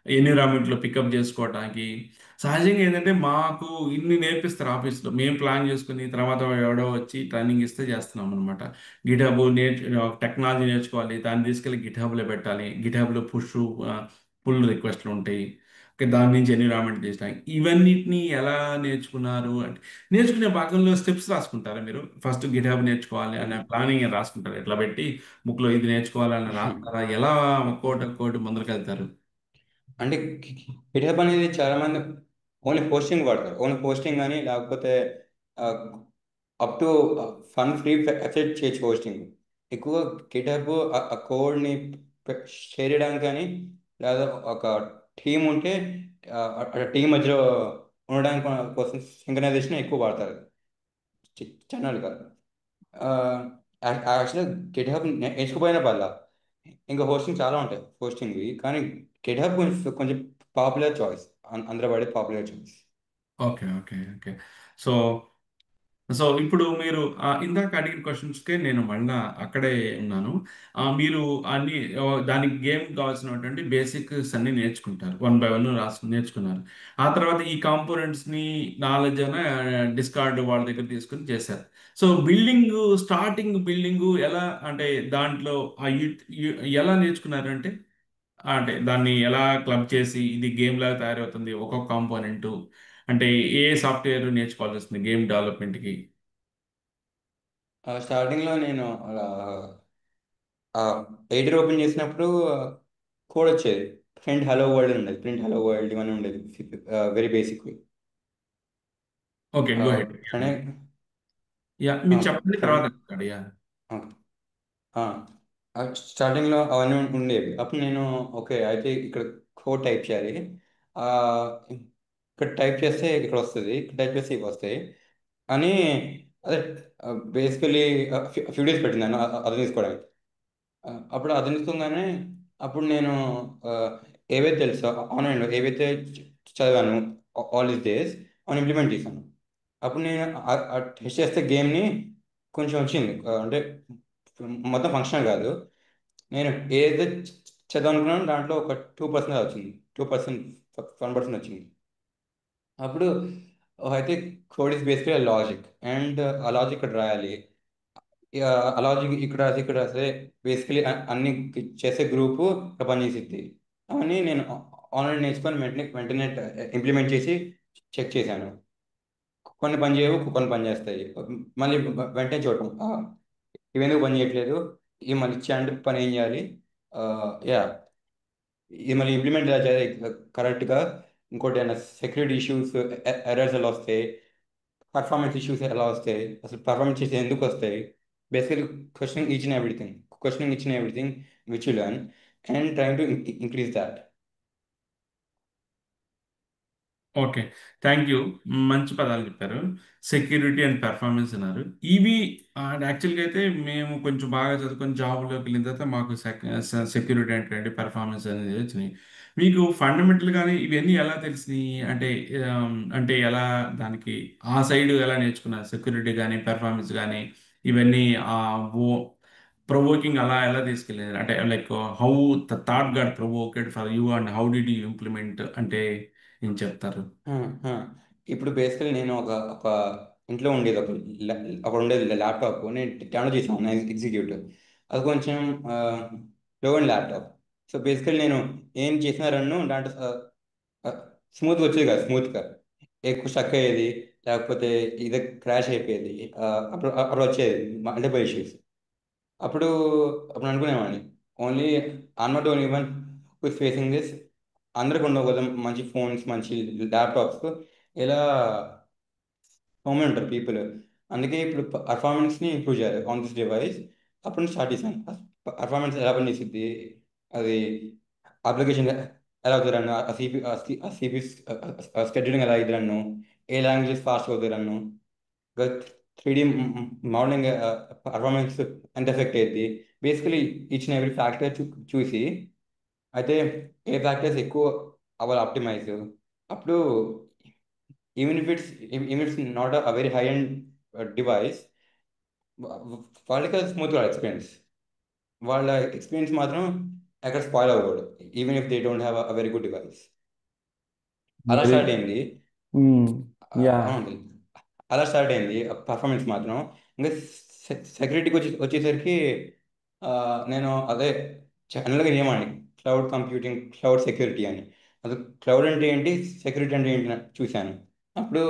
ఎన్విరాన్మెంట్లో పికప్ చేసుకోవడానికి? సహజంగా ఏంటంటే మాకు ఇన్ని నేర్పిస్తారు ఆఫీస్లో, మేము ప్లాన్ చేసుకుని తర్వాత ఎవడో వచ్చి ట్రైనింగ్ ఇస్తే చేస్తున్నాం అనమాట. గిటబ్ టెక్నాలజీ నేర్చుకోవాలి, దాన్ని తీసుకెళ్ళి గిటబ్లో పెట్టాలి, గిటబ్లో పుల్ రిక్వెస్ట్లు ఉంటాయి. ఓకే, దాని నుంచి ఎన్విరాన్మెంట్ చేసినాయి, ఇవన్నిటిని ఎలా నేర్చుకున్నారు అంటే నేర్చుకునే భాగంలో స్టెప్స్ రాసుకుంటారా మీరు? ఫస్ట్ గిటాబ్ నేర్చుకోవాలి అనే ప్లానింగ్ రాసుకుంటారు, ఎట్లా పెట్టి బుక్లో ఇది నేర్చుకోవాలని రాస్తారా? ఎలా ఒక్కోటి ఒక్కోటి ముందరికి వెళ్తారు? అంటే గిట్హబ్ అనేది చాలా మంది ఓన్లీ పోస్టింగ్ వాడతారు. ఓన్లీ పోస్టింగ్ కానీ లేకపోతే up to fun free website చేయొచ్చు హోస్టింగ్. ఎక్కువ గిటహబ్ ఆ కోడ్ని షేర్ చేయడానికి కానీ, లేదా ఒక టీం ఉంటే ఆ టీం మధ్యలో ఉండడానికి కోసం సింక్రనైజేషన్ ఎక్కువ వాడతారు ఛానల్గా. యాక్చువల్గా గిటహబ్ నేర్చుకుపోయిన పర్లా, ఇంకా హోస్టింగ్ చాలా ఉంటాయి హోస్టింగ్వి, కానీ గిటహబ్ కొంచెం కొంచెం పాపులర్ చాయిస్, అందరూ వాడే popular choice. Okay, okay, okay. So so ఇప్పుడు మీరు ఇందాక అడిగిన క్వశ్చన్స్కే నేను మళ్ళా అక్కడే ఉన్నాను. మీరు అన్ని దానికి గేమ్ కావాల్సినటువంటి బేసిక్స్ అన్ని నేర్చుకుంటారు, వన్ బై వన్ రాసు నేర్చుకున్నారు. ఆ తర్వాత ఈ కాంపోనెంట్స్ని నాలెడ్జ్ అయినా డిస్కార్డ్ వాళ్ళ దగ్గర తీసుకుని చేశారు. సో బిల్డింగ్ ఎలా, అంటే దాంట్లో ఎలా నేర్చుకున్నారు అంటే, అంటే దాన్ని ఎలా క్లబ్ చేసి ఇది గేమ్ లాగా తయారవుతుంది ఒక్కొక్క కాంపోనెంట్, అంటే ఏ సాఫ్ట్వేర్ నేర్చుకోవాల్సి వస్తుంది గేమ్ డెవలప్మెంట్కి? స్టార్టింగ్లో నేను ఎయిటర్ ఓపెన్ చేసినప్పుడు కోడ్ వచ్చేది. ప్రింట్ హలో వరల్డ్ ఉండేది, ప్రింట్ హలో వరల్డ్ ఇవన్నీ ఉండేది, very basic. Okay, go head. కానీ యా, మీరు చెప్పండి, తర్వాత చెప్తాడు. యా. స్టార్టింగ్లో అవన్నీ ఉండేవి. అప్పుడు నేను ఓకే అయితే ఇక్కడ కోడ్ టైప్ చేయాలి, ఆ, ఇక్కడ టైప్ చేస్తే ఇక్కడ వస్తుంది, ఇక్కడ టైప్ చేస్తే ఇవి వస్తాయి అని. అదే బేసికలీ ఫ్యూ డేస్ పెట్టిందాను అది తీసుకోవడానికి. అప్పుడు అది తీసుకోగానే అప్పుడు నేను ఆ, ఏవైతే తెలుసో ఆన్లైన్లో ఏవైతే చదివాను ఆల్ దీస్ డేస్ అని ఇంప్లిమెంట్ చేశాను. అప్పుడు నేను టెస్ట్ చేస్తే గేమ్ని కొంచెం వచ్చింది, అంటే మొత్తం ఫంక్షనల్ కాదు. నేను ఏదైతే చదవాలనుకున్నానో దాంట్లో ఒక 2% వచ్చింది, 2%, 1% వచ్చింది. అప్పుడు అయితే code is basically logic, and ఆ లాజిక్ ఇక్కడ రాయాలి. ఆ లాజిక్ ఇక్కడ రాస్తే బేసికలీ అన్ని చేసే గ్రూపు పనిచేసిద్ది. అవన్నీ నేను ఆన్లైన్ నేర్చుకొని వెంటనే వెంటనే ఇంప్లిమెంట్ చేసి చెక్ చేశాను. కొన్ని పని చేయవు, కొన్ని పని చేస్తాయి. మళ్ళీ వెంటనే చూడటం, ఇవెందుకు పని చేయట్లేదు, ఇవి మళ్ళీ ఇచ్చాంటి పని ఏం చేయాలి, యా ఇది మళ్ళీ ఇంప్లిమెంట్ ఎలా చేయాలి కరెక్ట్గా. ఇంకోటి ఏమైనా సెక్యూరిటీ ఇష్యూస్, ఎర్రర్స్ ఎలా వస్తాయి, పర్ఫార్మెన్స్ ఇష్యూస్ ఎలా వస్తాయి, అసలు పర్ఫార్మెన్స్ ఇష్యూస్ ఎందుకు వస్తాయి, basically questioning each and everything which you learn, and trying to increase that. Okay, thank you. మంచి పదాలు చెప్పారు. సెక్యూరిటీ అండ్ పెర్ఫార్మెన్స్ అన్నారు. ఇవి యాక్చువల్గా అయితే మేము కొంచెం బాగా చదువుకొని జాబ్లోకి వెళ్ళిన తర్వాత మాకు సెక్యూరిటీ అంటే పెర్ఫార్మెన్స్ అనేది వచ్చినాయి. మీకు ఫండమెంటల్గానే ఇవన్నీ ఎలా తెలిసినాయి అంటే, అంటే ఎలా దానికి ఆ సైడ్ ఎలా నేర్చుకున్నారు? సెక్యూరిటీ కానీ పెర్ఫార్మెన్స్ కానీ ఇవన్నీ ఓ ప్రొవోకింగ్ అలా ఎలా తీసుకెళ్ళారు? అంటే like how the thought got provoked for you and how did you implement అంటే ఏం చెప్తారు? ఆ, ఆ. ఇప్పుడు బేసికలీ నేను ఒక ఒక ఇంట్లో ఉండేది ఒక ఉండేది ల్యాప్టాప్, నేను టెక్నాలజీ చేసాను ఎగ్జిక్యూటివ్. అది కొంచెం లో అండ్ ల్యాప్టాప్. సో బేసికలీ నేను ఏం చేసినా రన్ను దాంట్లో స్మూత్గా వచ్చేది కాదు, స్మూత్గా ఎక్కువ స్టక్ అయ్యేది, లేకపోతే ఇది క్రాష్ అయిపోయేది. అప్పుడు వచ్చేది మల్టిపుల్ ఇష్యూస్. అప్పుడు అప్పుడు అనుకునేవాడిని, only I'm not only one who is facing this, అందరికి ఉండవు కదా మంచి ఫోన్స్, మంచి ల్యాప్టాప్స్, ఇలా హోమ్ ఉంటారు పీపుల్. అందుకే ఇప్పుడు పర్ఫార్మెన్స్ని ఇంప్రూవ్ చేయాలి ఆన్ దిస్ డివైస్. అప్పుడు స్టార్ట్ చేశాను. పర్ఫార్మెన్స్ ఎలా పనిచేస్తుంది, అది అప్లికేషన్ ఎలా అవుతుంది రన్, ఆ సిపి స్కెడ్యూలింగ్ ఎలా అవుతుంది రన్ను, ఏ లాంగ్వేజెస్ ఫాస్ట్ అవుతుంది రన్ను, 3D మోడలింగ్ పర్ఫార్మెన్స్ ఎంత ఎఫెక్ట్ అయ్యింది. Basically each and every factor చూసి అయితే ఏ ఫ్యాక్టర్స్ ఎక్కువ అవ్వాలి ఆప్టిమైజ్. అప్పుడు even if it's not a very high and device, వాళ్ళకి అది స్మూత్గా ఎక్స్పీరియన్స్, వాళ్ళ ఎక్స్పీరియన్స్ మాత్రం ఎక్కడ స్పాయిల్ అవ్వకూడదు, even if they don't have a very good device. అలా వెరీ. స్టార్ట్ అయింది. యా. అవునండి, అలా స్టార్ట్ అయింది పర్ఫార్మెన్స్ మాత్రం. ఇంకా సెక్యూరిటీకి వచ్చేసరికి ఆ, నేను అదే జనరల్గా ఏమండి, క్లౌడ్ కంప్యూటింగ్, క్లౌడ్ సెక్యూరిటీ అని. అది క్లౌడ్ అంటే ఏంటి, సెక్యూరిటీ అంటే ఏంటి అని చూశాను. అప్పుడు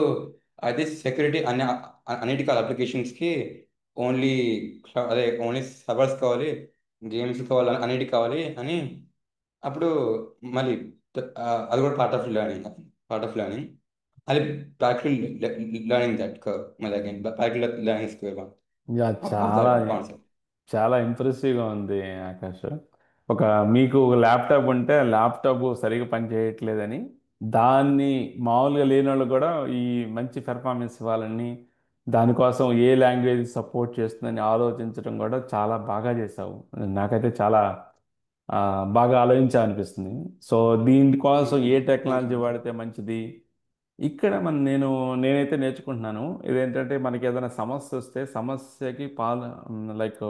అదే సెక్యూరిటీ అన్నిటి కావాలి, అప్లికేషన్స్కి ఓన్లీ అదే ఓన్లీ సర్వర్స్ కావాలి, గేమ్స్ కావాలి, అన్నిటికి కావాలి అని. అప్పుడు మళ్ళీ అది కూడా part of learning. practically learning that curve, like in practically learning square one yeah of చాలా that concept. చాలా ఇంప్రెసివ్గా ఉంది ఆకాష్. ఒక మీకు ఒక ల్యాప్టాప్ ఉంటే ల్యాప్టాప్ సరిగా పని చేయట్లేదని దాన్ని మామూలుగా లేని వాళ్ళు కూడా ఈ మంచి పెర్ఫార్మెన్స్ ఇవ్వాలని దానికోసం ఏ లాంగ్వేజ్ సపోర్ట్ చేస్తుందని ఆలోచించడం కూడా చాలా బాగా చేసావు. నాకైతే చాలా ఆ, బాగా ఆలోచించా అనిపిస్తుంది. సో దీనికోసం ఏ Thank టెక్నాలజీ you. వాడితే మంచిది, ఇక్కడ నేనైతే నేర్చుకుంటున్నాను. ఇదేంటంటే మనకి ఏదైనా సమస్య వస్తే సమస్యకి like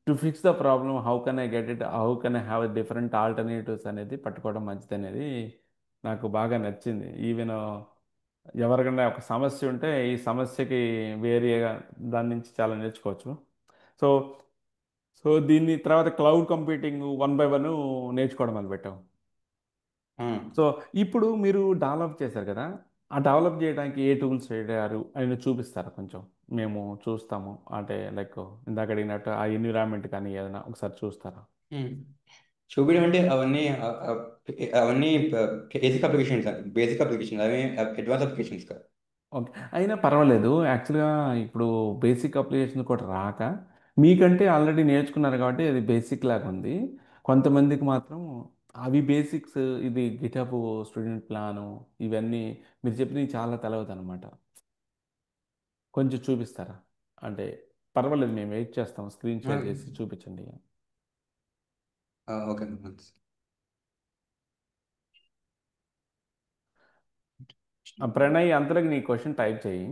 to fix the problem how can I get it, how can I have different alternatives అనేది పట్టుకోవడం మంచిది అనేది నాకు బాగా నచ్చింది. ఈవెన్ ఎవరికైనా ఒక సమస్య ఉంటే ఈ సమస్యకి వేరేగా దాని నుంచి చాలా నేర్చుకోవచ్చు. సో సో దీన్ని తర్వాత cloud computing one by one నేర్చుకోవడం మొదలుపెట్టాం. Hmm. సో ఇప్పుడు మీరు డెవలప్ చేశారు కదా, ఆ డెవలప్ చేయడానికి ఏ టూల్స్ వాడారు అని చూపిస్తారా కొంచెం? మేము చూస్తాము అంటే లైక్ ఇందాక అడిగినట్టు ఆ ఎన్విరాన్మెంట్ కానీ ఏదైనా ఒకసారి చూస్తారా? Hmm. చూపించడం అంటే అవన్నీ బేసిక్ అప్లికేషన్స్ అవి అడ్వాన్స్ అప్లికేషన్స్ కాదు. ఓకే, అయినా పర్వాలేదు. యాక్చువల్గా ఇప్పుడు బేసిక్ అప్లికేషన్ కూడా రాక మీకంటే ఆల్రెడీ నేర్చుకున్నారు కాబట్టి అది బేసిక్ లాగా ఉంది. కొంతమందికి మాత్రం అవి బేసిక్స్, ఇది గిటబ్ స్టూడెంట్ ప్లాను ఇవన్నీ మీరు చెప్పినవి చాలా తెలవదు అనమాట. కొంచెం చూపిస్తారా? అంటే పర్వాలేదు, మేము వెయిట్ చేస్తాం, స్క్రీన్ షేర్ చేసి చూపించండి. ఓకే. ప్రణయ్ అంతలోకి నీ క్వశ్చన్ టైప్ చేయి.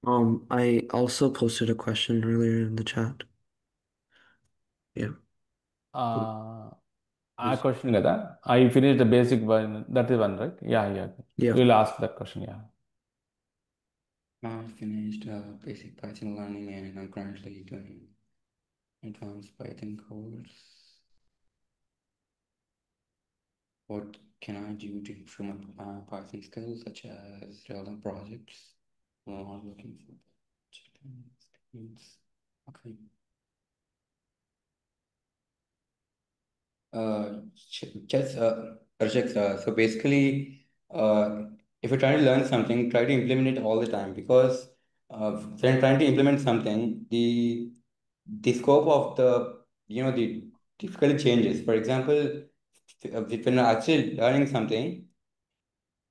I also posted a question earlier in the chat. Yeah. ఆ క్వశ్చన్ కదా, I finish the basic one, that is one right? Yeah yeah, Yeah. Will ask that question. Yeah I finished basic Python learning and I'm currently doing advanced Python course. What can I do to improve my Python skills, such as relevant projects? Well, I'm looking for experience. Okay. Just Arshak, so basically, if you're trying to learn something, try to implement it all the time, because when trying to implement something, the scope of the difficulty changes. For example, when you're actually learning something,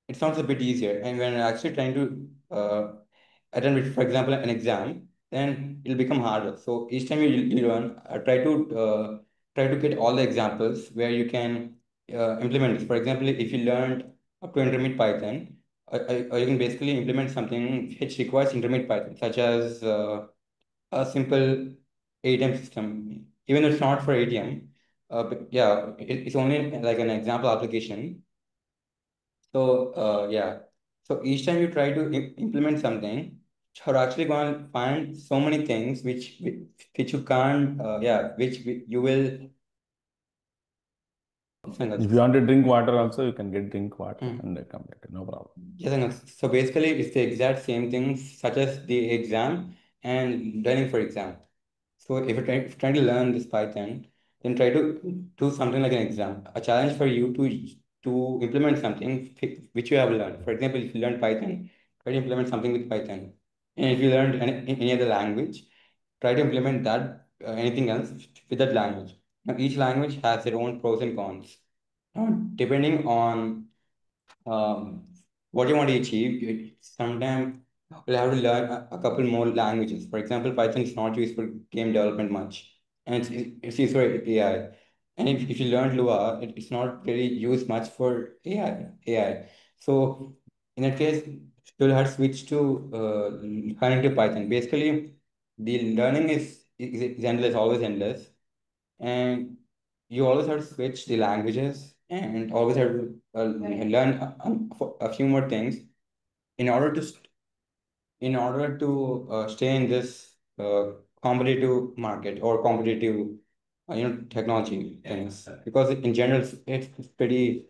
it sounds a bit easier, and when you're actually trying to attend it, for example, an exam, then it'll become harder. So each time you learn, try to get all the examples where you can implement this. For example, if you learned up to intermediate Python, or you can basically implement something which requires intermediate Python, such as a simple ATM system. Even though it's not for ATM, but yeah, it's only like an example application. So yeah, so each time you try to implement something, you're actually going to find so many things which you can't, you will. if you want to drink water also, you can get drink water and come back, no problem. Yes, and so basically it's the exact same things, such as the exam and learning for exam. So if you're trying to learn this Python, then try to do something like an exam, a challenge for you to implement something which you have learned. For example, if you learn Python, try to implement something with Python. And if you learned any other language, try to implement that anything else with that language. Now, each language has their own pros and cons. Now, depending on um, what you want to achieve, sometimes you'll have to learn a couple more languages. For example, Python is not used for game development much, and it's used for AI. And if you learn Lua, it's not very used much for AI. So in that case, you'll have to switch to learning to Python. Basically, the learning is endless, always endless, and you always have to switch the languages and always have to learn a few more things in order to in order to stay in this competitive market or competitive technology things, because in general it's pretty,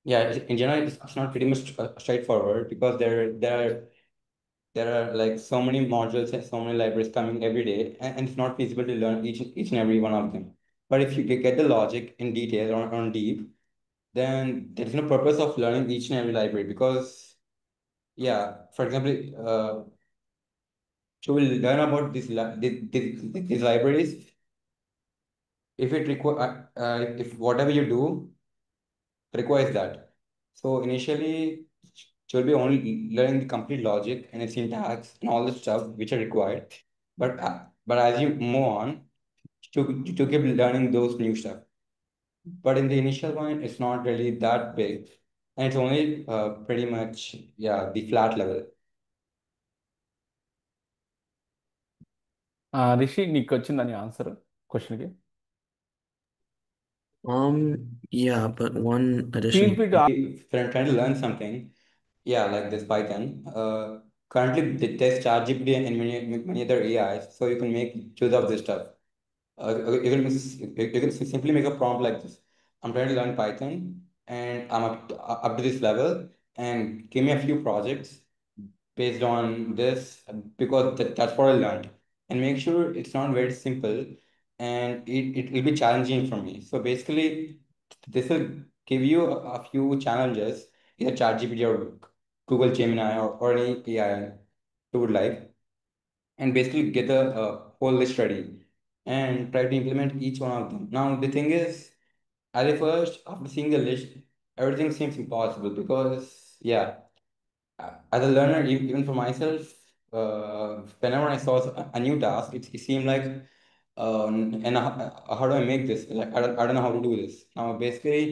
yeah, in general it's not pretty much straightforward, because there are like so many modules and so many libraries coming every day, and it's not feasible to learn each and every one of them. But if you get the logic in detail on deep, then there is no purpose of learning each and every library, because yeah, for example, you will learn about these libraries if it require if whatever you do requires that. So initially, you'll be only learning the complete logic and its syntax and all the stuff which are required. But as you move on, to keep learning those new stuff. But in the initial one, it's not really that big, and it's only pretty much, yeah, the flat level. Rishi నీకు వచ్చిందని answer క్వశ్చన్కి? Yeah, but one feel additional. Free to. If you're trying to learn something, yeah, like this Python. Currently, there's ChatGPT and many other AIs, so you can make use of this stuff. You can simply make a prompt like this. I'm trying to learn Python, and I'm up to this level, and give me a few projects based on this, because that's what I learned. And make sure it's not very simple, and it will be challenging for me. So basically, this will give you a few challenges, either ChatGPT or Google Gemini, or any AI you would like, and basically get a whole list ready and try to implement each one of them. Now, the thing is, at the first, after seeing the list, everything seems impossible, because, yeah, as a learner, even for myself, whenever I saw a new task, it seemed like, and how do I make this? Like, I don't know how to do this. Now, basically,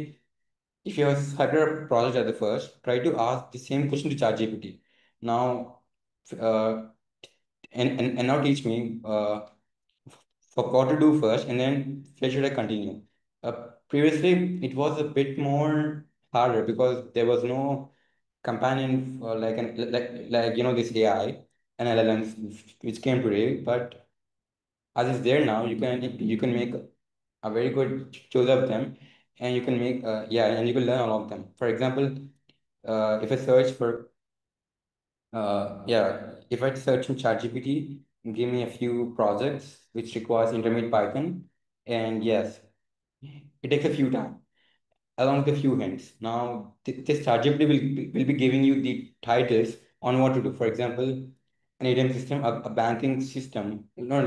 if you have started a project at the first, try to ask the same question to ChatGPT. Now, uh, and now teach me for what to do first, and then where should I continue. Uh, Previously, it was a bit more harder, because there was no companion like this AI and LLMs which came today. But as it's there now, you can make a very good choice of them, and you can make and you can learn all of them. For example, if I search for if I search in ChatGPT, give me a few projects which requires intermediate Python, and yes, it takes a few time along with a few hints. Now, this ChatGPT will be giving you the titles on what to do. For example, an ATM system, a banking system, not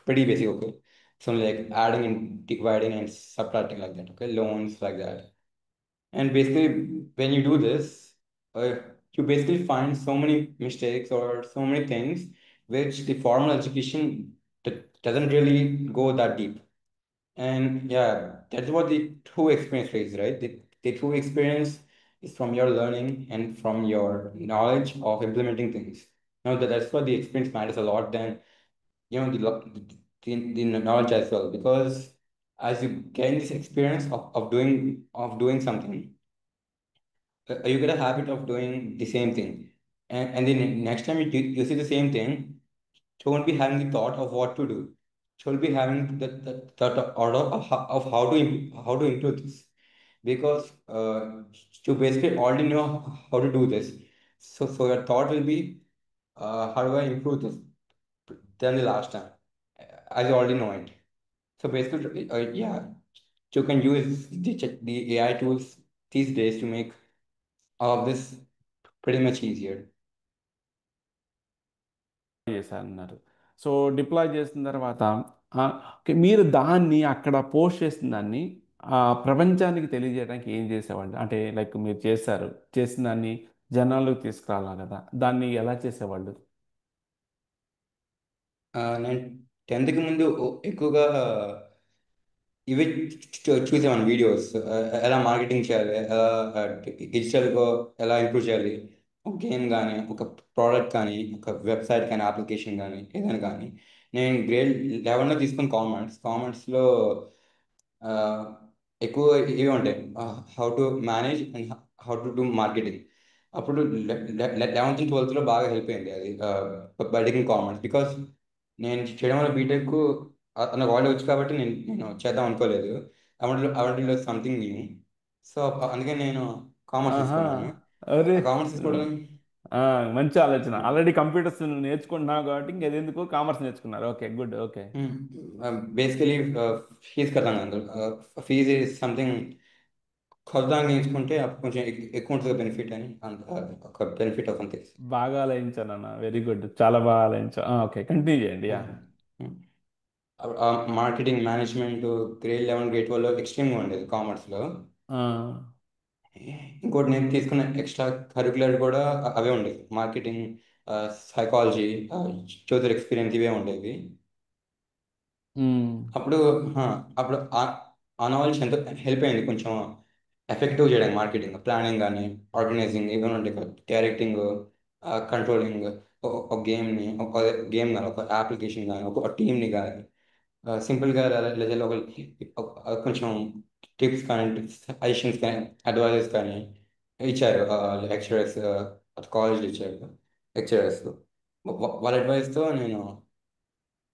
pretty basic, okay? So like adding and dividing and subtracting like that, okay? Loans like that. And basically, when you do this, uh, you basically find so many mistakes or so many things which the formal education doesn't really go that deep. And yeah, that's what the true experience is, right? The true experience is from your learning and from your knowledge of implementing things. Now that's why the experience matters a lot than the knowledge as well. Because as you gain this experience of doing something, you get a habit of doing the same thing. And then next time you see the same thing, you won't be having the thought of what to do. You'll be having the thought order of how to improve this, because you basically already know how to do this. So your thought will be, how do I improve this than the last time, as you already know it. So basically, yeah, you can use the AI tools these days to make all of this pretty much easier. చేశారన్నారు. So deploy చేసిన తర్వాత okay, మీరు దాన్ని అక్కడ post చేసిన దాన్ని ప్రపంచానికి తెలియజేయడానికి ఏం చేసేవాళ్ళు? అంటే లైక్ మీరు చేశారు, చేసిన దాన్ని జనాల్లోకి తీసుకురావాలి కదా, దాన్ని ఎలా చేసేవాళ్ళు? నేను 10th ముందు ఎక్కువగా ఇవి చూసేవాడిని వీడియోస్, ఎలా మార్కెటింగ్ చేయాలి, ఎలా డిజిటల్గా ఎలా ఇంప్రూవ్ చేయాలి, ఒక గేమ్ కానీ, ఒక ప్రోడక్ట్ కానీ, ఒక వెబ్సైట్ కానీ, అప్లికేషన్ కానీ, ఏదైనా కానీ. నేను గ్రేడ్ 11లో తీసుకున్న కామర్స్లో ఎక్కువ ఇవి ఉంటాయి, how to manage and how to do marketing. అప్పుడు 11th 12th బాగా హెల్ప్ అయింది అది బైటెక్ కామర్స్ బికాస్ నేను చేయడం వల్ల బీటెక్ నాకు ఆల్రెడీ వచ్చు కాబట్టి నేను చేద్దాం అనుకోలేదు. అవంటిలో సంథింగ్ న్యూ. సో అందుకే నేను కామర్స్ ఆహా. తీసుకున్నాను. అరే. ఆ కామర్స్ తీసుకోవడం ఆ, మంచి ఆలోచన. ఆల్రెడీ కంప్యూటర్స్ నేర్చుకుంటున్నావు కాబట్టి ఇంకెందుకు కామర్స్ నేర్చుకున్నారు. Okay, good. Okay. Basically fee కట్టాను అందులో. ఫీజు ఈజ్ సంథింగ్ కొద్దాగా నేర్చుకుంటే అప్పుడు కొంచెం ఎక్కువ ఉంటుంది బెనిఫిట్ అని ఒక బెనిఫిట్ ఆఫ్ అంతే. బాగా ఆలోచించానన్న, వెరీ గుడ్, చాలా బాగా ఆలోచించా. ఓకే, కంటిన్యూ చేయండి. Yeah. Marketing management grade 11 grade 12 ఎక్స్ట్రీమ్గా ఉండేది కామర్స్లో. ఆ, ఇంకోటి నేను తీసుకున్న ఎక్స్ట్రా కరికులర్ కూడా అవే ఉండేవి. మార్కెటింగ్, సైకాలజీ, యూజర్ ఎక్స్పీరియన్స్ ఇవే ఉండేవి. ఉమ్, అప్పుడు ఆ, అప్పుడు ఆ నాలెడ్జ్ ఎంతో హెల్ప్ అయింది కొంచెం ఎఫెక్టివ్ చేయడానికి. మార్కెటింగ్ ప్లానింగ్ కానీ ఆర్గనైజింగ్ ఇవన్నీ ఉంటాయి కదా, డైరెక్టింగ్, కంట్రోలింగ్ ఒక గేమ్ని, ఒక గేమ్ కానీ ఒక అప్లికేషన్ కానీ ఒక టీమ్ని కానీ సింపుల్గా లేదా కొంచెం టిప్స్ కానీ సజెషన్స్ కానీ అడ్వైజెస్ కానీ ఇచ్చారు లెక్చరర్స్, కాలేజ్లో ఇచ్చారు లెక్చరర్స్. వాళ్ళ అడ్వైస్తో నేను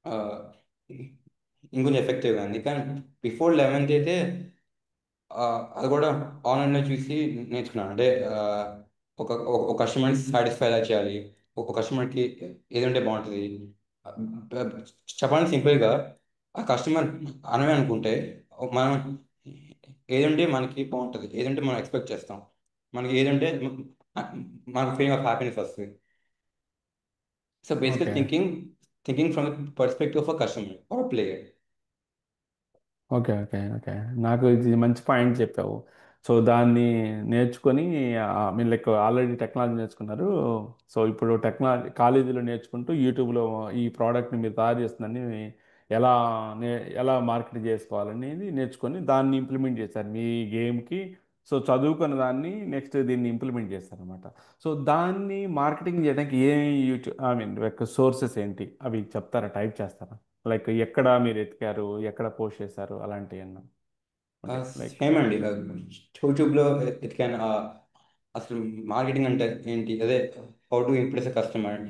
ఆ, ఇంకొంచెం ఎఫెక్టివ్గా ఉంది. కానీ బిఫోర్ 11th అయితే ఆ, అది కూడా ఆన్లైన్లో చూసి నేర్చుకున్నాను. అంటే ఒక కస్టమర్ని సాటిస్ఫై ఎలా చేయాలి, ఒక కస్టమర్కి ఏదంటే బాగుంటుంది. ఆ, చెప్పాలంటే సింపుల్గా ఆ కస్టమర్ అనమే అనుకుంటే మనం ఏదంటే మనకి బాగుంటుంది, ఏదంటే మనం ఎక్స్పెక్ట్ చేస్తాం, మనకి ఏదంటే మనకు ఫీలింగ్ ఆఫ్ హ్యాపీనెస్ వస్తుంది. సో బేసికల్ okay. Thinking from the perspective of a customer or player. Okay. Okay. Okay. నాకు ఇది మంచి పాయింట్ చెప్పావు. సో దాన్ని నేర్చుకొని, మీరు లైక్ ఆల్రెడీ టెక్నాలజీ నేర్చుకున్నారు. సో ఇప్పుడు టెక్నాలజీ కాలేజీలో నేర్చుకుంటూ యూట్యూబ్లో ఈ ప్రోడక్ట్ని మీరు తయారు చేస్తుందని ఎలా నే ఎలా మార్కెట్ చేసుకోవాలనేది నేర్చుకొని దాన్ని ఇంప్లిమెంట్ చేశారు మీ గేమ్కి. సో చదువుకున్న దాన్ని నెక్స్ట్ దీన్ని ఇంప్లిమెంట్ చేస్తారనమాట. సో దాన్ని మార్కెటింగ్ చేయడానికి ఏ యూట్యూబ్, ఐ మీన్ సోర్సెస్ ఏంటి అవి చెప్తారా, టైప్ చేస్తారా? లైక్ ఎక్కడ మీరు ఎతికారు, ఎక్కడ పోస్ట్ చేశారు, అలాంటివి అన్నా ఉంటే లైక్. సేమ్ అండి. యూట్యూబ్లో ఎతికాను. అసలు మార్కెటింగ్ అంటే ఏంటి, అదే how to impress a customer.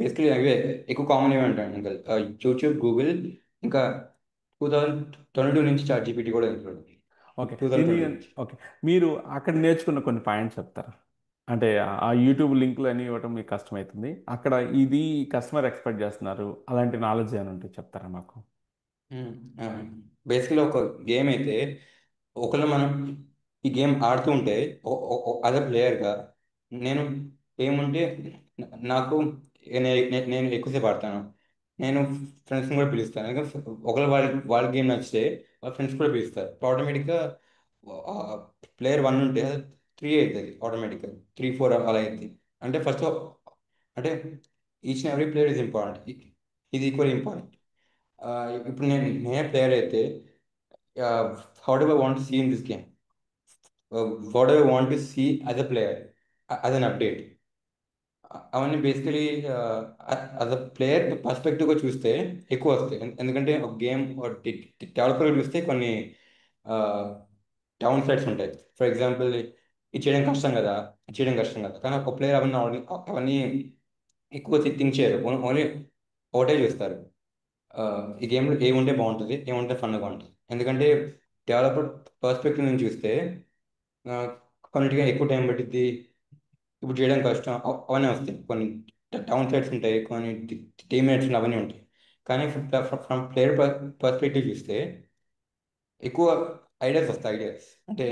Basically అవే ఎక్కువ కామన్ ఏమి అంటాను ఇంకా యూట్యూబ్, గూగుల్, ఇంకా 2022 నుంచి చాట్ జీపీటీ కూడా ఇంక్లూడ్. ఓకే. 2020 నుంచి. ఓకే, మీరు అక్కడ నేర్చుకున్న కొన్ని పాయింట్స్ చెప్తారా? అంటే ఆ యూట్యూబ్ లింకులు అని ఇవ్వటం మీకు కష్టమవుతుంది, అక్కడ ఇది కస్టమర్ ఎక్స్పెక్ట్ చేస్తున్నారు, అలాంటి నాలెడ్జ్ ఏమైనా ఉంటే చెప్తారా మాకు? బేసిక్లీ ఒక గేమ్ అయితే ఒకళ్ళు మనం ఈ గేమ్ ఆడుతూ ఉంటే అదే ప్లేయర్గా నేను ఏముంటే నాకు నేను ఎక్కువసేపు ఆడతాను. నేను ఫ్రెండ్స్ని కూడా పిలుస్తాను. ఎందుకంటే ఒకళ్ళు వాళ్ళ గేమ్ నచ్చితే వాళ్ళ ఫ్రెండ్స్ కూడా పిలుస్తారు. ఆటోమేటిక్గా ప్లేయర్ 1 ఉంటే 3 అవుతుంది, ఆటోమేటిక్గా 3 4 అలా అవుతుంది. అంటే ఫస్ట్ అంటే each and every player is important, ఇది ఈక్వల్ ఇంపార్టెంట్. ఇప్పుడు నేనే ప్లేయర్ అయితే how do I want see in this game, what I want to see as a player, as an update. అవన్నీ బేసికలీ యాజ్ అ ప్లేయర్ పర్స్పెక్టివ్గా చూస్తే ఎక్కువ వస్తాయి. ఎందుకంటే ఒక గేమ్ డెవలపర్గా చూస్తే కొన్ని డౌన్ సైడ్స్ ఉంటాయి. ఫర్ ఎగ్జాంపుల్ ఇది చేయడం కష్టం కదా, ఇది చేయడం కష్టం కదా, కానీ ఒక ప్లేయర్ అవన్నీ ఎక్కువ థింక్ చేయరు. ఓన్లీ ఒకటే చూస్తారు, ఈ గేమ్లో ఏముంటే బాగుంటుంది, ఏముంటే ఫన్గా ఉంటుంది. ఎందుకంటే డెవలపర్ పర్స్పెక్టివ్ నుంచి చూస్తే ఆ, కొన్నిటిగా ఎక్కువ టైం పట్టిద్ది, ఇప్పుడు చేయడం కష్టం, అవన్నీ వస్తాయి. కొన్ని డౌన్ సైడ్స్ ఉంటాయి, కొన్ని టీమేట్స్ అవన్నీ ఉంటాయి. కానీ ఫ్రమ్ ప్లేయర్ పర్స్పెక్టివ్ చూస్తే ఎక్కువ ఐడియాస్ వస్తాయి. ఐడియాస్ అంటే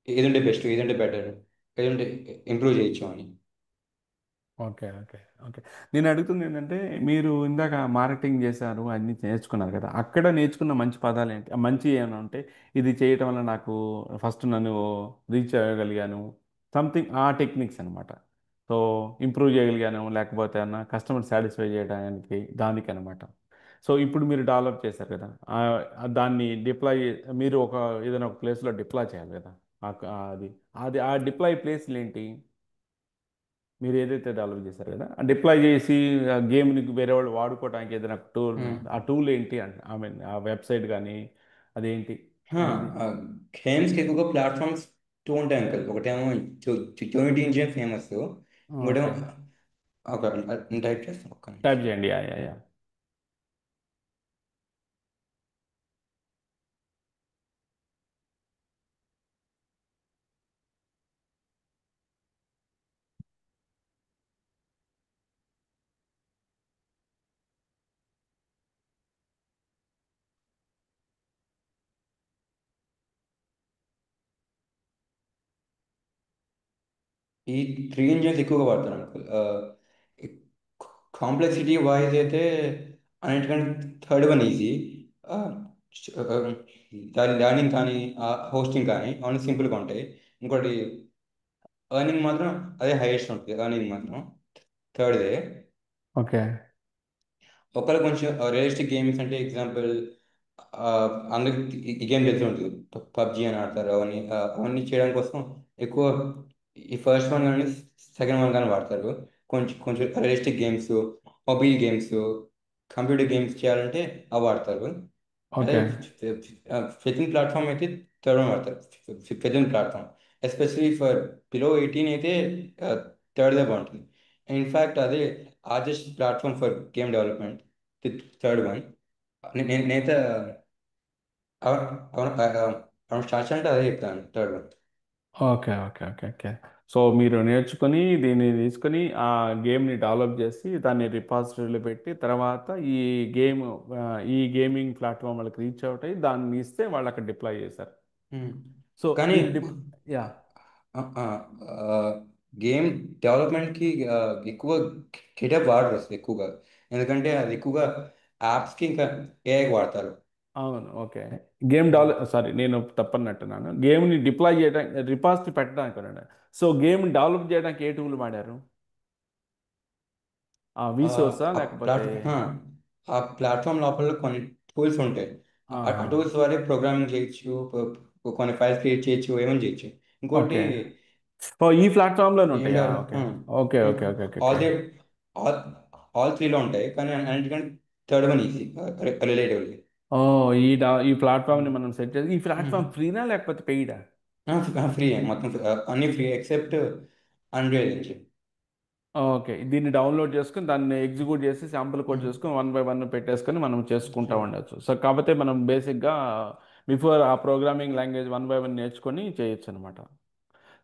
ఏదంటే బెస్ట్, ఏదంటే బెటర్, ఏదంటే ఇంప్రూవ్ చేయొచ్చు అని. ఓకే. ఓకే. ఓకే. నేను అడుగుతుంది ఏంటంటే, మీరు ఇందాక మార్కెటింగ్ చేశారు, అన్ని నేర్చుకున్నారు కదా, అక్కడ నేర్చుకున్న మంచి పదాలు ఏంటి, ఆ మంచి ఏమైనా ఉంటే ఇది చేయటం వల్ల నాకు ఫస్ట్ నన్ను రీచ్ అవ్వగలిగాను, సంథింగ్ ఆ టెక్నిక్స్ అనమాట. సో ఇంప్రూవ్ చేయగలిగాను, లేకపోతే అన్న కస్టమర్ సాటిస్ఫై చేయడానికి దానికి అనమాట. సో ఇప్పుడు మీరు డెవలప్ చేశారు కదా, దాన్ని డిప్లాయ్, మీరు ఏదైనా ఒక ప్లేస్లో డిప్లాయ్ చేయాలి కదా. అది అది ఆ డిప్లాయ్ ప్లేస్లు ఏంటి? మీరు ఏదైతే డెవలప్ చేశారు కదా, డిప్లాయ్ చేసి ఆ గేమ్ని వేరే వాళ్ళు వాడుకోవడానికి ఏదైనా టూల్, ఆ టూల్ ఏంటి అంట, ఐ మీన్ ఆ వెబ్సైట్ కానీ అదేంటి అనేది. గేమ్స్కి ఎక్కువగా ప్లాట్ఫామ్స్ టూ ఉంటాయి అంకల్. ఒకటేమో యూనిటీ ఇంజిన్ ఫేమస్, ఇంకోటేమో ఓకే, ఒక టైప్ చేస్తాను ఒక్క టైప్ నిమిషం. చేయండి. Yeah yeah yeah. ఈ త్రీ ఇంజిన్స్ ఎక్కువగా వాడతారు అంకుల్. కాంప్లెక్సిటీ వైజ్ అయితే అన్నిటికంటే థర్డ్ వన్ ఈజీ. దాని లర్నింగ్ కానీ హోస్టింగ్ కానీ అవన్నీ సింపుల్గా ఉంటాయి. ఇంకోటి ఎర్నింగ్ మాత్రం అదే హైయెస్ట్ ఉంటుంది, ఎర్నింగ్ మాత్రం థర్డ్దే. ఓకే, ఒకవేళ కొంచెం రియలిస్టిక్ గేమ్స్ అంటే ఎగ్జాంపుల్, అందరికి ఈ గేమ్ తెలిసి ఉంటుంది, పబ్జి అని ఆడతారు. అవన్నీ చేయడం కోసం ఎక్కువ ఈ ఫస్ట్ వన్ కానీ సెకండ్ వన్ కానీ వాడతారు. కొంచెం కొంచెం realistic games, mobile games, computer games చేయాలంటే అవి వాడతారు. అదే ఓకే, ఫిజింగ్ ప్లాట్ఫామ్ అయితే థర్డ్ వన్ వాడతారు. Fizzing platform especially for below 18 అయితే థర్డ్దే బాగుంటుంది. ఇన్ఫ్యాక్ట్ అదే largest platform for game development, third one. నేనైతే అవును స్టార్ట్ అంటే అదే చెప్తాను, third one. Okay, okay, okay, okay. So మీరు నేర్చుకొని దీన్ని తీసుకొని ఆ గేమ్ని డెవలప్ చేసి దాన్ని రిపాజిటరీలో పెట్టి తర్వాత ఈ గేమ్ ఈ గేమింగ్ ప్లాట్ఫామ్ వాళ్ళకి రీచ్ అవుట్ అయ్యి దాన్ని ఇస్తే వాళ్ళు అక్కడ డిప్లాయ్ చేశారు. సో కానీ ఇది యా. గేమ్ డెవలప్మెంట్కి ఎక్కువ గిటప్ వాడరు అసలు ఎక్కువగా, ఎందుకంటే అది ఎక్కువగా యాప్స్కి ఇంకా ఏఐకి వాడతారు. అవును, ఓకే. గేమ్ డెవలప్, సారీ నేను తప్పన్నట్టున్నాను. గేమ్ని డిప్లాయ్ చేయడానికి రిపాజిటరీ పెట్టడానికి అన్నాను. సో గేమ్ డెవలప్ చేయడానికి ఏ టూల్ వాడారు? విసోర్సా ఆ లేకపోతే? ప్లాట్ఫామ్ ఆ ప్లాట్ఫామ్ లోపల కొన్ని టూల్స్ ఉంటాయి. ఆ ఆహా. టూల్స్ ద్వారా ప్రోగ్రామింగ్ చేయొచ్చు, కొన్ని ఫైల్స్ క్రియేట్ చేయొచ్చు, ఏమైనా చేయొచ్చు. ఇంకోటి ఓకే. ఓ ఈ ప్లాట్ఫామ్లోనే ఏం ఉంటాయా? Develop okay, okay, okay, okay, okay, okay. All they all all త్రీలో ఉంటాయి, కానీ అన్నిటికంటే థర్డ్ వన్ ఈజీ రిలేటివ్లీ. ఓ ఈ ప్లాట్ఫామ్ని మనం సెట్ చేసి, ఈ ప్లాట్ఫామ్ ఫ్రీనా లేకపోతే పెయిడా? ఫ్రీ మొత్తం అన్ని free except unreal engine. Okay, దీన్ని డౌన్లోడ్ చేసుకుని దాన్ని ఎగ్జిక్యూట్ చేసి శాంపుల్ కోడ్ చేసుకుని వన్ బై వన్ పెట్టేసుకొని మనం చేసుకుంటా ఉండొచ్చు. సో కాకపోతే మనం బేసిక్గా బిఫోర్ ఆ programming language one by one నేర్చుకొని చేయొచ్చు అనమాట.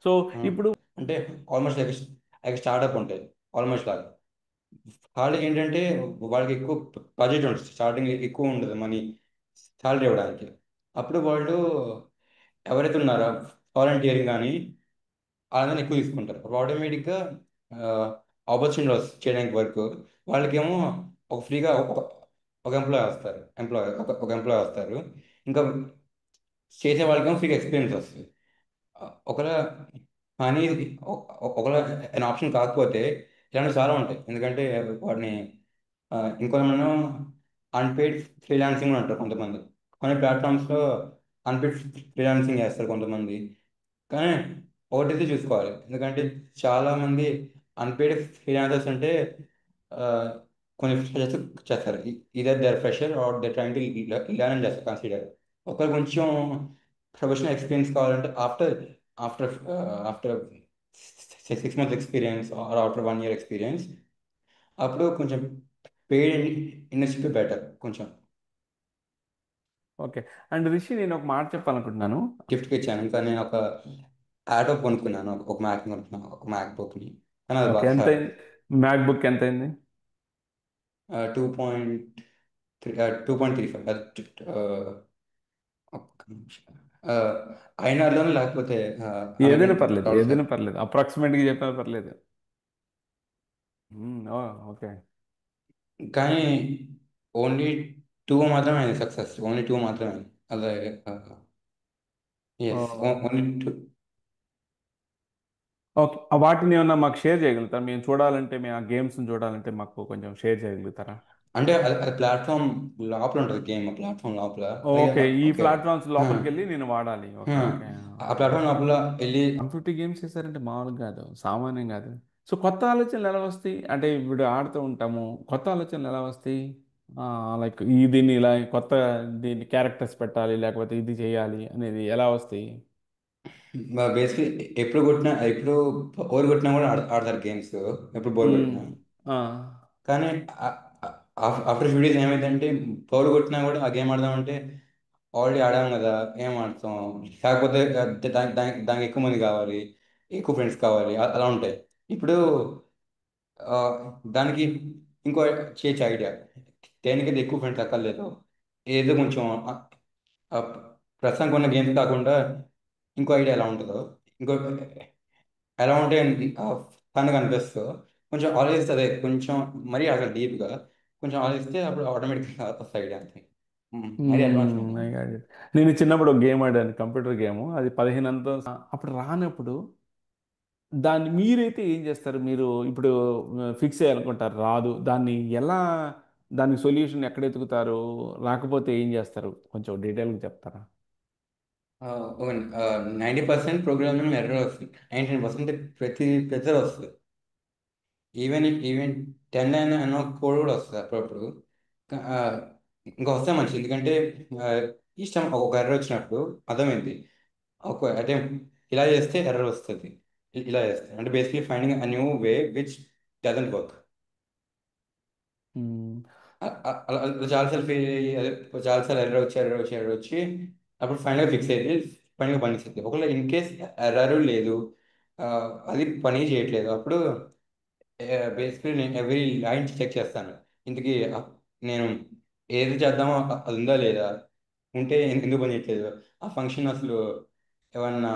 సో ఇప్పుడు అంటే ఆల్మోస్ట్ లైక్ స్టార్ట్అప్ ఉంటాయి, ఆల్మోస్ట్ లాగా. వాళ్ళకి ఏంటంటే వాళ్ళకి ఎక్కువ బడ్జెట్ ఉంటుంది, స్టార్టింగ్ ఎక్కువ ఉండదు మనీ సాలరీ ఇవ్వడానికి. అప్పుడు వాళ్ళు ఎవరైతే ఉన్నారో వాలంటీరింగ్ కానీ వాళ్ళని ఎక్కువ తీసుకుంటారు. అప్పుడు ఆటోమేటిక్గా ఆపర్చునిటీ వస్తుంది చేయడానికి వర్క్. వాళ్ళకేమో ఒక ఫ్రీగా ఒక ఎంప్లాయ్ వస్తారు, ఒక ఎంప్లాయ్ వస్తారు. ఇంకా చేసే వాళ్ళకేమో ఫ్రీగా ఎక్స్పీరియన్స్ వస్తుంది. ఒకవేళ కానీ ఒకవేళ an ఆప్షన్ కాకపోతే ఇలాంటివి చాలా ఉంటాయి, ఎందుకంటే వాటిని ఇంకొంతమంది అన్పెయిడ్ ఫ్రీలాన్సింగ్ కూడా అంటారు కొంతమంది. కొన్ని ప్లాట్ఫామ్స్లో అన్పెయిడ్ ఫ్రీలాన్సింగ్ చేస్తారు కొంతమంది. కానీ ఒకటైతే చూసుకోవాలి, ఎందుకంటే చాలామంది అన్పెయిడ్ ఫ్రీలాన్సర్స్ అంటే ఆ, కొన్ని ఫ్రెషర్స్ చేస్తారు. Either they are fresher or they trying to learn అని చేస్తారు కన్సిడర్. ఒకరు కొంచెం ప్రొఫెషనల్ ఎక్స్పీరియన్స్ కావాలంటే after after after 6 months experience or after 1 year experience, అప్పుడు కొంచెం పెయిడ్ ఇండస్ట్రీ బెటర్ కొంచెం. ఓకే. అండ్ రిషి, నేను ఒక మాట చెప్పాలనుకుంటున్నాను. గిఫ్ట్కి ఇచ్చాను, ఇంకా నేను ఒక ల్యాప్టాప్ కొనుక్కున్నాను, ఒక మ్యాక్ కొనుక్కున్నాను, ఒక మ్యాక్ బుక్ని. కానీ అది ఓకే, బాగా ఎంత అయింది? మ్యాక్ బుక్ ఎంత అయింది? 2.3 2.35 ఒక్క నిమిషం. ఐనార్లోనే లేకపోతే ఏదైనా అమెరికన్ పర్లేదు, డాలర్స్. ఏదైనా పర్లేదు, అప్రాక్సిమేట్గా చెప్పినా పర్లేదు. ఓ, ఓకే. కానీ ఓన్లీ టూ మాత్రమే అయింది సక్సెస్, ఓన్లీ టూ మాత్రమే అయింది. అలాగే ఓ, ఎస్, ఓన్లీ టూ. ఓకే. వాటిని ఏమన్నా మాకు షేర్ చేయగలుగుతారా? మేము చూడాలంటే, మేము ఆ గేమ్స్ని చూడాలంటే మాకు కొంచెం షేర్ చేయగలుగుతారా? అంటే అది ప్లాట్ఫామ్ లోపల ఉంటుంది, గేమ్ ప్లాట్ఫామ్ లోపల అది. ఓకే, ఈ ఓకే. ప్లాట్ఫామ్స్ లోపలికి వెళ్ళి నేను వాడాలి. Okay, okay. ఆ ప్లాట్ఫామ్ లోపల వెళ్ళి 150 గేమ్స్ చేశారంటే మామూలుగా కాదు, సామాన్యం కాదు. సో కొత్త ఆలోచనలు ఎలా వస్తాయి? అంటే ఇప్పుడు ఆడుతూ ఉంటాము, కొత్త ఆలోచనలు ఎలా వస్తాయి? లైక్ దీన్ని ఇలా కొత్త దీన్ని క్యారెక్టర్స్ పెట్టాలి లేకపోతే ఇది చేయాలి అనేది ఎలా వస్తాయి? బేసిక్లీ ఎప్పుడు కొట్టినా ఎప్పుడు ఓవర్ కొట్టినా కూడా ఆడతారు గేమ్స్, ఎప్పుడు బోర్ మ్మ్. కొట్టినా. ఆ. కానీ ఆఫ్టర్ ఫ్యూ డేస్ ఏమైందంటే బోర్ కొట్టినా కూడా ఆ గేమ్ ఆడదామంటే ఆల్రెడీ ఆడాం కదా, ఏం ఆడతాం, కాకపోతే దానికి ఎక్కువ మంది కావాలి, ఎక్కువ ఫ్రెండ్స్ కావాలి, అలా ఉంటాయి. ఇప్పుడు ఆ, దానికి ఇంకో చేయొచ్చు ఐడియా. దేనికైతే ఎక్కువ ఫ్రెండ్స్ అక్కర్లేదు, ఏదో కొంచెం ఆ, ప్రస్తుతానికి ఉన్న గేమ్స్ కాకుండా ఇంకో ఐడియా ఎలా ఉంటుందో, ఇంకో ఎలా ఉంటే ఫన్గా అనిపిస్తుందో కొంచెం ఆలోచిస్తే, అదే కొంచెం మరీ అసలు డీప్గా కొంచెం ఆలోచిస్తే అప్పుడు ఆటోమేటిక్గా వస్తాయి ఐడియా అంతే. మరీ అడ్వాన్స్ I got it. నేను చిన్నప్పుడు ఒక గేమ్ ఆడాను, కంప్యూటర్ గేమ్. అది 15 అప్పుడు రానప్పుడు దాన్ని మీరైతే ఏం చేస్తారు? మీరు ఇప్పుడు ఫిక్స్ చేయాలనుకుంటారు, రాదు, దాన్ని ఎలా, దానికి సొల్యూషన్ ఎక్కడ ఎతుకుతారు, రాకపోతే ఏం చేస్తారు? కొంచెం డీటెయిల్గా చెప్తారా? 90% ప్రోగ్రామింగ్ ఎర్రర్ వస్తుంది, 99% ప్రతి వస్తుంది. ఈవెన్ 10 లైన్ అన్న కోడ్ కూడా వస్తుంది అప్పుడప్పుడు. ఆ, ఇంకా వస్తే మంచిది, ఎందుకంటే ఆ, ఇష్టం ఒక ఎర్రర్ వచ్చినప్పుడు అర్థమైంది, ఒక అంటే ఇలా చేస్తే ఎర్రర్ వస్తుంది, ఇలా చేస్తే అంటే basically finding a new way which doesn't work. మ్మ్. అలా చాలాసార్లు ఫెయిల్ అయ్యి, అదే చాలాసార్లు ఎర్రర్ వచ్చి అప్పుడు ఫైనల్గా ఫిక్స్ అయితే ఫైనల్గా పనిస్తుంది. ఒకవేళ ఇన్ కేస్ ఎర్రర్ లేదు, ఆ, అది పని చేయట్లేదు, అప్పుడు బేసిక్లీ నేను ఎవ్రీ లైన్ చెక్ చేస్తాను. ఇంతకీ నేను ఏది చేద్దామో అది ఉందా లేదా, ఉంటే ఎందుకు పని చేయట్లేదు, ఆ ఫంక్షన్ అసలు ఏమన్నా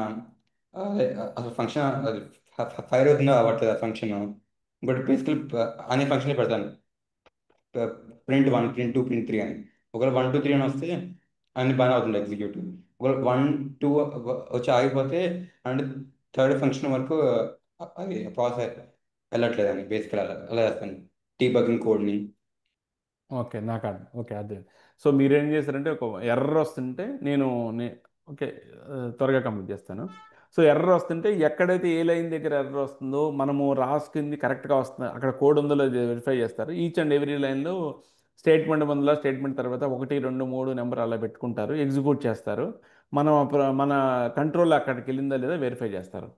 అసలు ఫంక్షన్ అది ఫైర్ అవుతుందా అవ్వట్లేదు ఆ ఫంక్షన్. ఇంకోటి బేసికలీ అనే ఫంక్షన్ పెడతాను, ప్రింట్ 1, ప్రింట్ 2, ప్రింట్ 3 అని. ఒకవేళ 1, 2, 3 అని వస్తే అన్ని బాగానే అవుతుంది ఎగ్జిక్యూటివ్. ఒకవేళ 1, 2 వచ్చి ఆగిపోతే అంటే థర్డ్ ఫంక్షన్ వరకు అది ప్రాసెస్ వెళ్ళట్లేదని బేసికల్ అలా చేస్తాను డీబగ్గింగ్ కోడ్ని. ఓకే, నాకు అర్థం. ఓకే, అదే. సో మీరేం చేస్తారంటే, ఒక ఎర్రర్ వస్తుంటే ఓకే, త్వరగా కంప్లీట్ చేస్తాను. సో ఎర్రర్ వస్తుంటే ఎక్కడైతే ఏ లైన్ దగ్గర ఎర్రర్ వస్తుందో మనము రాసుకుంది కరెక్ట్గా వస్తుంది, అక్కడ కోడ్ ఉందో లేదో వెరిఫై చేస్తారు. ఈచ్ అండ్ ఎవ్రీ లైన్లో స్టేట్మెంట్ ముందులో స్టేట్మెంట్ తర్వాత 1, 2, 3 నెంబర్ అలా పెట్టుకుంటారు, ఎగ్జిక్యూట్ చేస్తారు. మన కంట్రోల్ అక్కడికి వెళ్ళిందా లేదా వెరిఫై చేస్తారు.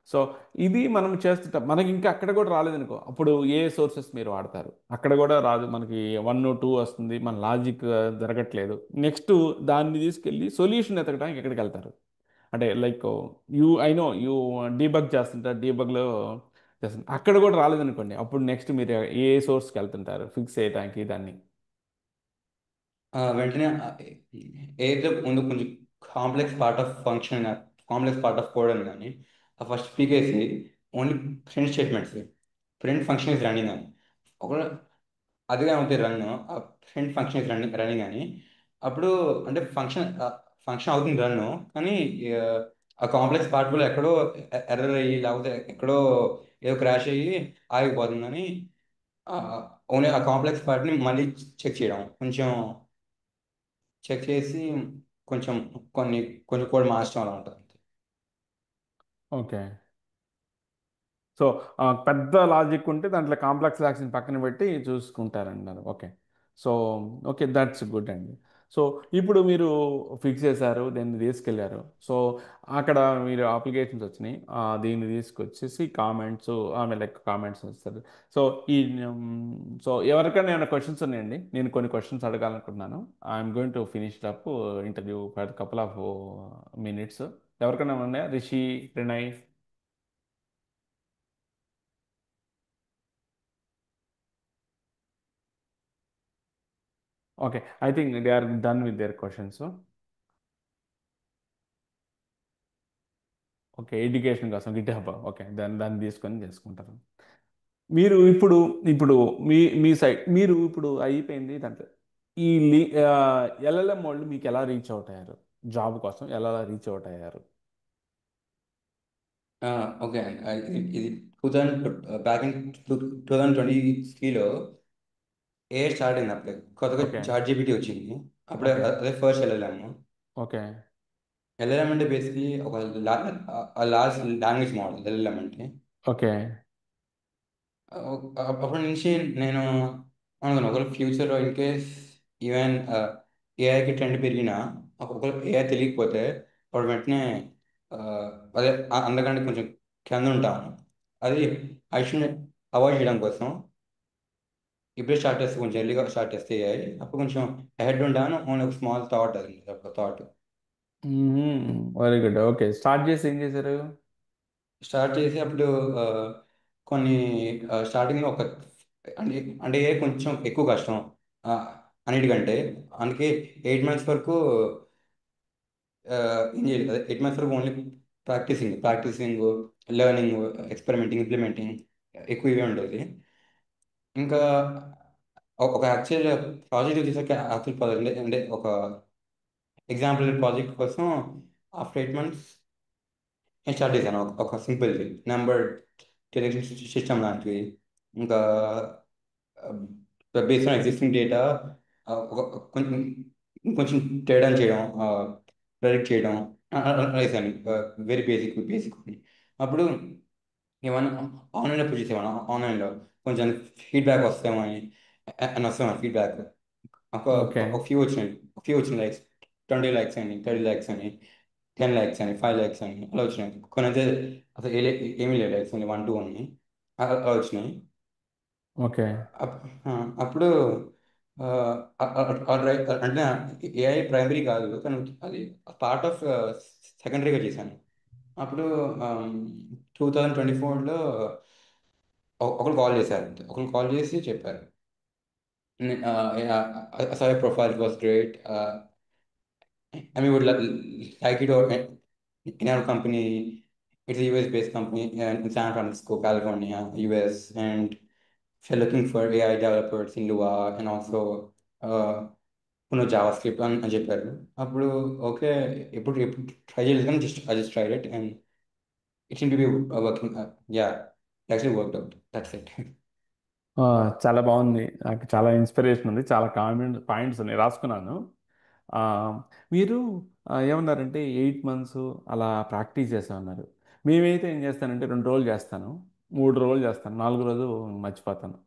సో ఇది మనం చేస్తుంటాం. మనకి ఇంకా అక్కడ కూడా రాలేదనుకో, అప్పుడు ఏ సోర్సెస్ మీరు వాడతారు? అక్కడ కూడా రాదు, మనకి 1, 2 వస్తుంది, మన లాజిక్ జరగట్లేదు. నెక్స్ట్ దాన్ని తీసుకెళ్ళి సొల్యూషన్ ఎతకడానికి ఎక్కడికి వెళ్తారు? అంటే like I know you debug చేస్తుంటారు, డీబగ్లో చేస్తుంటారు, అక్కడ కూడా రాలేదనుకోండి, అప్పుడు నెక్స్ట్ మీరు ఏ సోర్స్కి వెళ్తుంటారు ఫిక్స్ చేయడానికి దాన్ని? వెంటనే ఏదైతే ముందు కొంచెం complex part of function, complex part of code అని కానీ ఆ ఫస్ట్ పీకేసి only print statements, print function is running అని. ఒకవేళ అదిగా అవుతాయి రన్, ఆ ప్రింట్ ఫంక్షన్ ఇస్ రన్నింగ్ అని, అప్పుడు అంటే ఫంక్షన్ అవుతుంది రన్, కానీ ఆ, ఆ కాంప్లెక్స్ పార్ట్ కూడా ఎక్కడో ఎర్రర్ అయ్యి లేకపోతే ఎక్కడో ఏదో క్రాష్ అయ్యి ఆగిపోతుందని ఓన్లీ ఆ కాంప్లెక్స్ పార్ట్ని మళ్ళీ చెక్ చేయడం, కొంచెం చెక్ చేసి కొంచెం కొన్ని కొంచెం కోడ్ మార్చడం అలా ఉంటుంది. ఓకే. సో పెద్ద లాజిక్ ఉంటే దాంట్లో కాంప్లెక్స్ లాజిక్ పక్కన పెట్టి చూసుకుంటారన్నారు. Okay. So okay, that's good అండి. సో ఇప్పుడు మీరు ఫిక్స్ చేశారు, దీన్ని తీసుకెళ్లారు. సో అక్కడ మీరు అప్లికేషన్స్ వచ్చినాయి, దీన్ని తీసుకొచ్చేసి కామెంట్స్, ఆమె లైక్ కామెంట్స్ ఇస్తారు. సో ఈ సో ఎవరికైనా ఏమైనా క్వశ్చన్స్ ఉన్నాయండి? నేను కొన్ని క్వశ్చన్స్ అడగాలనుకుంటున్నాను. I'm going to finish up interview for couple of minutes. ఎవరికైనా ఉన్నాయా? Rishi, Pranay? Okay, I think they are done with their questions. Okay, education కోసం గిట్ హబ్. ఓకే, దాన్ని తీసుకొని చేసుకుంటారు. మీరు ఇప్పుడు ఇప్పుడు మీ మీ సైడ్ మీరు ఇప్పుడు అయిపోయింది దాంట్లో. ఈ ఎల్ఎల్ఎం వాళ్ళు మీకు ఎలా రీచ్ అవుట్ అయ్యారు? జాబ్ కోసం ఎలా రీచ్ అవుట్ అయ్యారు? ఓకే అండి, ఇది 2000 బ్యాక్ ఇన్ 2023లో ఏ స్టార్ట్ అయింది, అప్పుడే కొత్తగా ఓకే. చాట్ జీపీటీ వచ్చింది, అప్పుడే ఓకే. అదే ఫస్ట్ వెళ్ళాము. ఓకే. ఎల్ఎల్ఎం అంటే బేసిక్లీ ఒక లార్జ్ లాంగ్వేజ్ మోడల్ ఎల్ఎల్ఎం అంటే. ఓకే. అప్పటి నుంచి నేను అనుకున్నాను, ఒకవేళ ఫ్యూచర్లో ఇన్ కేస్ ఈవెన్ ఏఐకి ట్రెండ్ పెరిగినా ఒకవేళ ఏఐ తెలియకపోతే అప్పుడు వెంటనే ఆ, అదే అందరికంటే కొంచెం కింద ఉంటాను. అది ఐషుని అవాయిడ్ చేయడం కోసం ఇప్పుడే స్టార్ట్ చేస్తే, కొంచెం ఎర్లీగా స్టార్ట్ చేస్తే AI, అప్పుడు కొంచెం హెడ్ ఉంటాను. ఓన్లీ ఒక స్మాల్ థాట్, అది ఒక thought very good. Okay, start చేసి ఏం చేశారు? స్టార్ట్ చేసి అప్పుడు ఆ, కొన్ని స్టార్టింగ్లో ఒక అంటే అంటే ఏ కొంచెం ఎక్కువ కష్టం ఆ, అన్నిటికంటే. అందుకే 8 మంత్స్ వరకు ఏం చేయలేదు. 8 మంత్స్ వరకు only practising, learning, experimenting, implementing, ఎక్కువ ఇవే ఉండేది. ఇంకా ఒక యాక్చువల్ ప్రాజెక్ట్ చేసాక, యాక్చువల్ ప్రాజెక్ట్ అంటే ఒక ఎగ్జాంపుల్ ప్రాజెక్ట్ కోసం ఆఫ్టర్ 8 మంత్స్ నేను స్టార్ట్ చేశాను. ఒక సింపుల్ నెంబర్ డిటెక్షన్ సిస్టమ్ లాంటివి. ఇంకా బేస్డ్ ఆన్ ఎగ్జిస్టింగ్ డేటా కొంచెం కొంచెం తేడా చేయడం, ప్రెడిక్ట్ చేయడం వేసాను. Very basic. అప్పుడు ఏమన్నా ఆన్లైన్లో పూజ చేసేవాళ్ళం. ఆన్లైన్లో కొంచెం ఫీడ్బ్యాక్ వస్తామో అని వస్తామని ఫీడ్బ్యాక్ ఒక ఓకే. ఒక ఫ్యూ వచ్చినాయి లైక్స్. 20 likes అని, 30 likes అని, 10 likes అని, 5 likes అని అలా వచ్చినాయి. కొన్ని అయితే అసలు ఏమీ లేదు, లైక్స్ ఓన్లీ 1 2 ఉన్నాయి. అలా వచ్చినాయి. ఓకే. అప్- ఆ, అప్పుడు ఆ, అంటే AI ప్రైమరీ కాదు, కానీ అది పార్ట్ ఆఫ్ సెకండరీగా చేశాను. అప్పుడు 2024లో ఒకరు కాల్ చేశారు. ఒకరు కాల్ చేసి చెప్పారు, I saw your profile, it was great. And we would like it in our company. It's a US-based company in San Francisco, California, US, and if you're looking for AI developers in Lua and also uh, JavaScript అని చెప్పారు. అప్పుడు okay, ఎప్పుడు try చేయలేదు, కానీ I just tried it and it seemed to be working. Yeah, it actually worked out. That's it. ఆ, చాలా బాగుంది. నాకు చాలా ఇన్స్పిరేషన్ ఉంది. చాలా కామెంట్ పాయింట్స్ ఉన్నాయి, రాసుకున్నాను. ఆ, మీరు ఏమన్నారంటే 8 మంత్స్ అలా ప్రాక్టీస్ చేస్తామన్నారు. మేమైతే ఏం చేస్తానంటే 2 రోజులు చేస్తాను, 3 రోజులు చేస్తాను, 4 రోజు మర్చిపోతాను.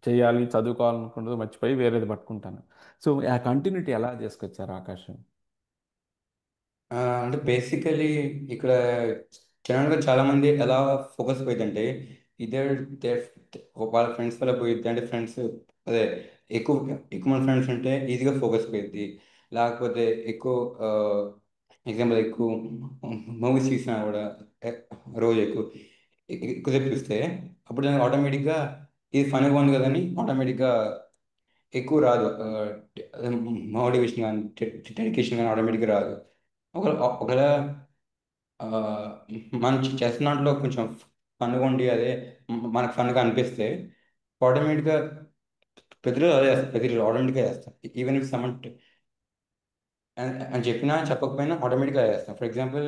చేయాలి, చదువుకోవాలనుకుంటుంది మర్చిపోయి వేరేది పట్టుకుంటాను. సో ఆ కంటిన్యూటీ ఎలా చేసుకొచ్చారు ఆకాశం? అంటే బేసికలీ ఇక్కడ జనరల్గా చాలా మంది ఎలా ఫోకస్ పోయిందంటే, ఇద్దరు వాళ్ళ ఫ్రెండ్స్ వల్ల పోయిద్ది. అంటే ఫ్రెండ్స్ అదే ఎక్కువ ఎక్కువ మంది ఫ్రెండ్స్ ఉంటే ఈజీగా ఫోకస్ పోయిద్ది. లేకపోతే ఎక్కువ ఎగ్జాంపుల్ ఎక్కువ మూవీస్ చూసినా కూడా ఎ- రోజు ఎక్కువసేపు చూస్తే అప్పుడు దానికి ఆటోమేటిక్గా ఇది ఫన్గా ఉంది కదని ఆటోమేటిక్గా ఎక్కువ రాదు. మోటివేషన్ కానీ డెడికేషన్ కానీ ఆటోమేటిక్గా రాదు. ఒకవేళ ఆ, మనం చేస్తున్న దాంట్లో కొంచెం ఫన్గా ఉండి అదే మనకు ఫన్గా అనిపిస్తే ఆటోమేటిక్గా ప్రతిరోజు అదే చేస్తాం, ప్రతిరోజు ఆటోమేటిక్గా చేస్తాం. ఈవెన్ ఇఫ్ సమ్ అని చెప్పినా చెప్పకపోయినా ఆటోమేటిక్గా చేస్తాం. ఫర్ ఎగ్జాంపుల్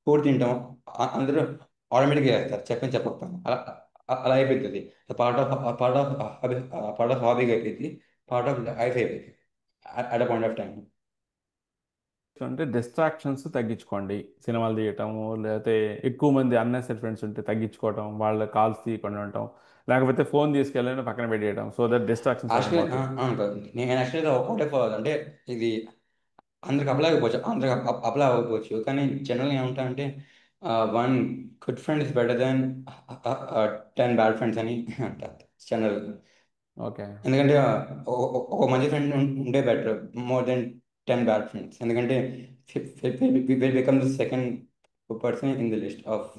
ఫుడ్ తింటాం, అందరూ ఆటోమేటిక్గా చేస్తారు, చెప్పకపోయినా. అలా అయిపోతుంది. పార్ట్ ఆఫ్ హాబీగా అయిపోయింది, పార్ట్ ఆఫ్ లైఫ్ అయిపోయింది at a point of time. అంటే డిస్ట్రాక్షన్స్ తగ్గించుకోండి. సినిమాలు తీయటము, లేకపోతే ఎక్కువ మంది అన్నెసరీ ఫ్రెండ్స్ ఉంటే తగ్గించుకోవటం, వాళ్ళ కాల్స్ తీయకుండా ఉండటం, లేకపోతే ఫోన్ తీసుకెళ్ళి పక్కన పెట్టేయడం, సో దట్ డిస్ట్రాక్షన్స్ అవ్వకుండా యాక్చువల్లీ అవుతాయి. అవును కదా, నేను యాక్చువల్గా ఒకటే ఫాలో అంటే ఇది అందరికి అప్లై అయిపోవచ్చు, అందరికి అప్లై అవ్వకపోవచ్చు, కానీ జనరల్గా ఏమంటా అంటే 1 good friend is better than 10 bad friends అని అంటారు జనరల్. ఓకే. ఎందుకంటే ఒక మంచి ఫ్రెండ్ ఉండే better more than 10 bad friends. ఎందుకంటే will become the second person in the list of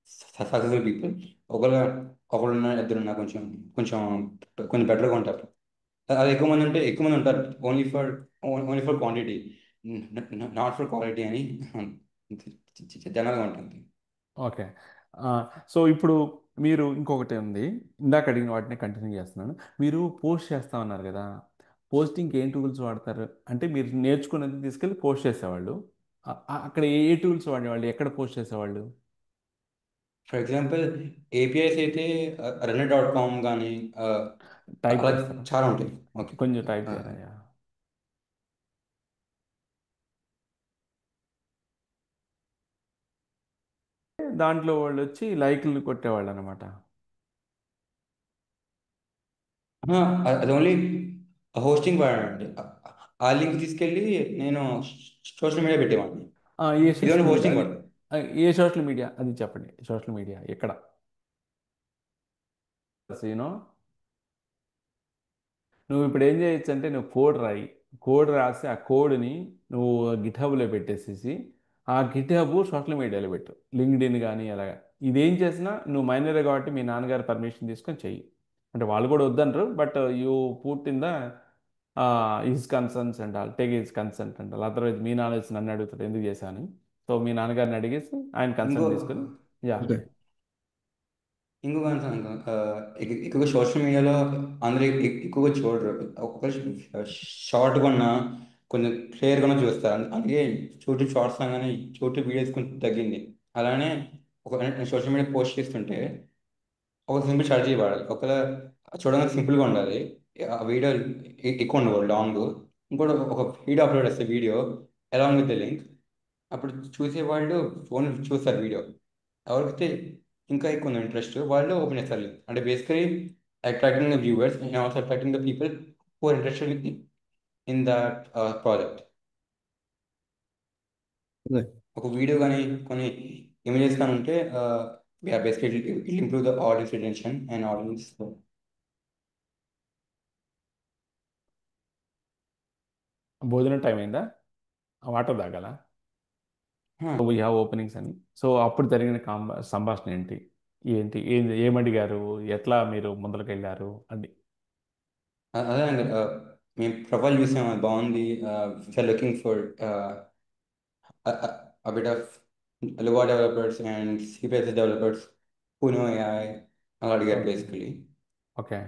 successful people. ఒకవేళ ఒకళ్ళున్నా ఇద్దరున్నా కొంచెం కొంచెం కొంచెం బెటర్గా ఉంటారు. అది ఎక్కువ మంది ఉంటే ఎక్కువ మంది ఉంటారు, only for quantity, not for quality అని జనరల్గా ఉంటుంది. ఓకే. ఆ, సో ఇప్పుడు మీరు ఇంకొకటి ఉంది, ఇందాక అడిగిన వాటిని కంటిన్యూ చేస్తున్నాను. మీరు పోస్ట్ చేస్తా ఉన్నారు కదా, పోస్టింగ్కి ఏం టూల్స్ వాడతారు? అంటే మీరు నేర్చుకున్నది తీసుకెళ్ళి పోస్ట్ చేసేవాళ్ళు. అక్కడ ఏ టూల్స్ వాడేవాళ్ళు, ఎక్కడ పోస్ట్ చేసేవాళ్ళు? ఫర్ ఎగ్జాంపుల్ ఏపీఐస్ అయితే రన్నర్.com కానీ టైప్ అలా చేస్తారా? చాలా ఉంటాయి. ఓకే. కొంచెం టైప్ చేయరా? యా. దాంట్లో వాళ్ళు వచ్చి లైక్లు కొట్టేవాళ్ళు అనమాట. అది ఓన్లీ హోస్టింగ్ వాడండి. ఆ లింక్ తీసుకెళ్ళి నేను సోషల్ మీడియా పెట్టేవాడిని. ఏ ఇది సోషల్ ఓన్లీ మీడియా హోస్టింగ్ అది? వర్క్. ఏ సోషల్ మీడియా అది చెప్పండి, సోషల్ మీడియా ఎక్కడ? యూనో నువ్వు ఇప్పుడు ఏం చేయొచ్చు అంటే నువ్వు కోడ్ రాయి, కోడ్ రాసి ఆ కోడ్ని నువ్వు గిట్హబ్లో పెట్టేసేసి ఆ గిట్హబ్ సోషల్ మీడియాలో పెట్టు, లింక్డ్ఇన్ కానీ అలాగా. ఇదేం చేసినా నువ్వు మైనరే కాబట్టి మీ నాన్నగారి పర్మిషన్ తీసుకొని చెయ్యి. అంటే వాళ్ళు కూడా వద్దనరు, but you put in the his concerns and all, take his consent and all. Otherwise మీ నాలెడ్జ్ నన్ను అడుగుతాడు ఎందుకు చేశాను. సో మీ నాన్నగారిని అడిగేసి ఆయన ఇంకో కన్సర్న్ తీసుకొని. యా. Okay. ఇంకొక ఎక్కువగా సోషల్ మీడియాలో అందరూ ఎక్కువగా చూడరు. ఒక్కొక్క షార్ట్గా ఉన్న కొంచెం క్లియర్గా ఉన్న చూస్తారు. అందుకే చూటి షార్ట్స్ అనగానే చూటి వీడియోస్ కొంచెం తగ్గింది. అలానే ఒక సోషల్ మీడియా పోస్ట్ చేస్తుంటే ఒక సింపుల్ స్ట్రాటజీ వాడాలి. ఒకవేళ చూడడానికి సింపుల్గా ఉండాలి, ఆ వీడియో ఎక్కువ ఉండకూడదు లాంగ్. ఇంకోటి ఒక వీడియో అప్లోడ్ చేస్తే video along with the link, అప్పుడు చూసేవాళ్ళు ఫోన్ చూస్తారు వీడియో. ఎవరికైతే ఇంకా ఎక్కువ ఉంది ఇంట్రెస్ట్ వాళ్ళు ఓపెన్ చేస్తారు లింక్. అంటే basically attracting the viewers and also attracting the people who are interested in that project. Okay. ఒక వీడియో కానీ కొన్ని ఇమేజెస్ కానీ ఉంటే basically it improve the audience retention and audience. భోజనం టైం అయిందా? వాటర్ తాగాల? వీ హ్యావ్ ఓపెనింగ్స్ అని. So అప్పుడు జరిగిన సంభాషణ ఏంటి, ఏంటి ఏమడిగారు, ఎట్లా మీరు ముందరికి వెళ్ళారు అది? అదే అండి, మేము ప్రొఫైల్ చూసాము, అది బాగుంది. Looking for a bit of Lua developers and CPS developers who know AI, అలా అడిగారు okay. basically. Okay.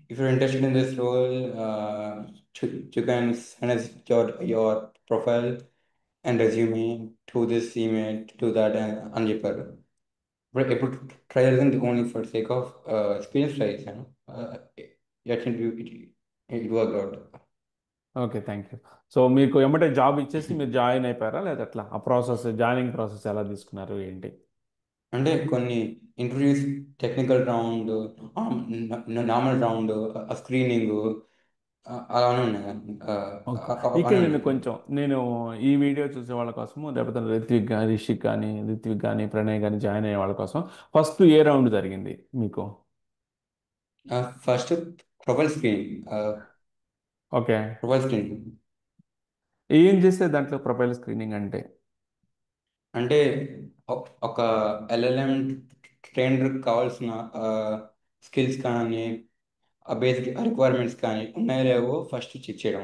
If you're interested in this role, you can send us your profile and resume to this email, to that అని చెప్పారు. ఇప్పుడు ఎప్పుడు try చేసింది only for sake of experience try చేశాను. It work out. Okay, thank you. So మీకు ఎమ్మటే job ఇచ్చేసి మీరు జాయిన్ అయిపోయారా లేదా ఎట్లా? ఆ ప్రాసెస్, జాయినింగ్ ప్రాసెస్ ఎలా తీసుకున్నారు ఏంటి? అంటే కొన్ని interviews, technical round, normal round, screening అలానే ఉన్నాయి. ఓకే. ఇక్కడ అవన్నీ నేను ఉన్నాయి. కొంచెం నేను ఈ వీడియో చూసే వాళ్ళ కోసము, లేకపోతే రిత్విక్ కానీ, రిషిక్ కానీ, రిత్విక్ కానీ, ప్రణయ్ కానీ జాయిన్ అయ్యే వాళ్ళ కోసం ఫస్ట్ ఏ రౌండ్ జరిగింది మీకు? First profile screening. Okay. Profile screening ఏం చేస్తే దాంట్లో ప్రొఫైల్ స్క్రీనింగ్ అంటే? అంటే ఒక ఎల్ఎల్ఎం ట్రైనర్ కావాల్సిన స్కిల్స్ కానీ, ఆ బేసిక్ రిక్వైర్మెంట్స్ కానీ ఉన్నాయో లేవో ఫస్ట్ చెక్ చేయడం.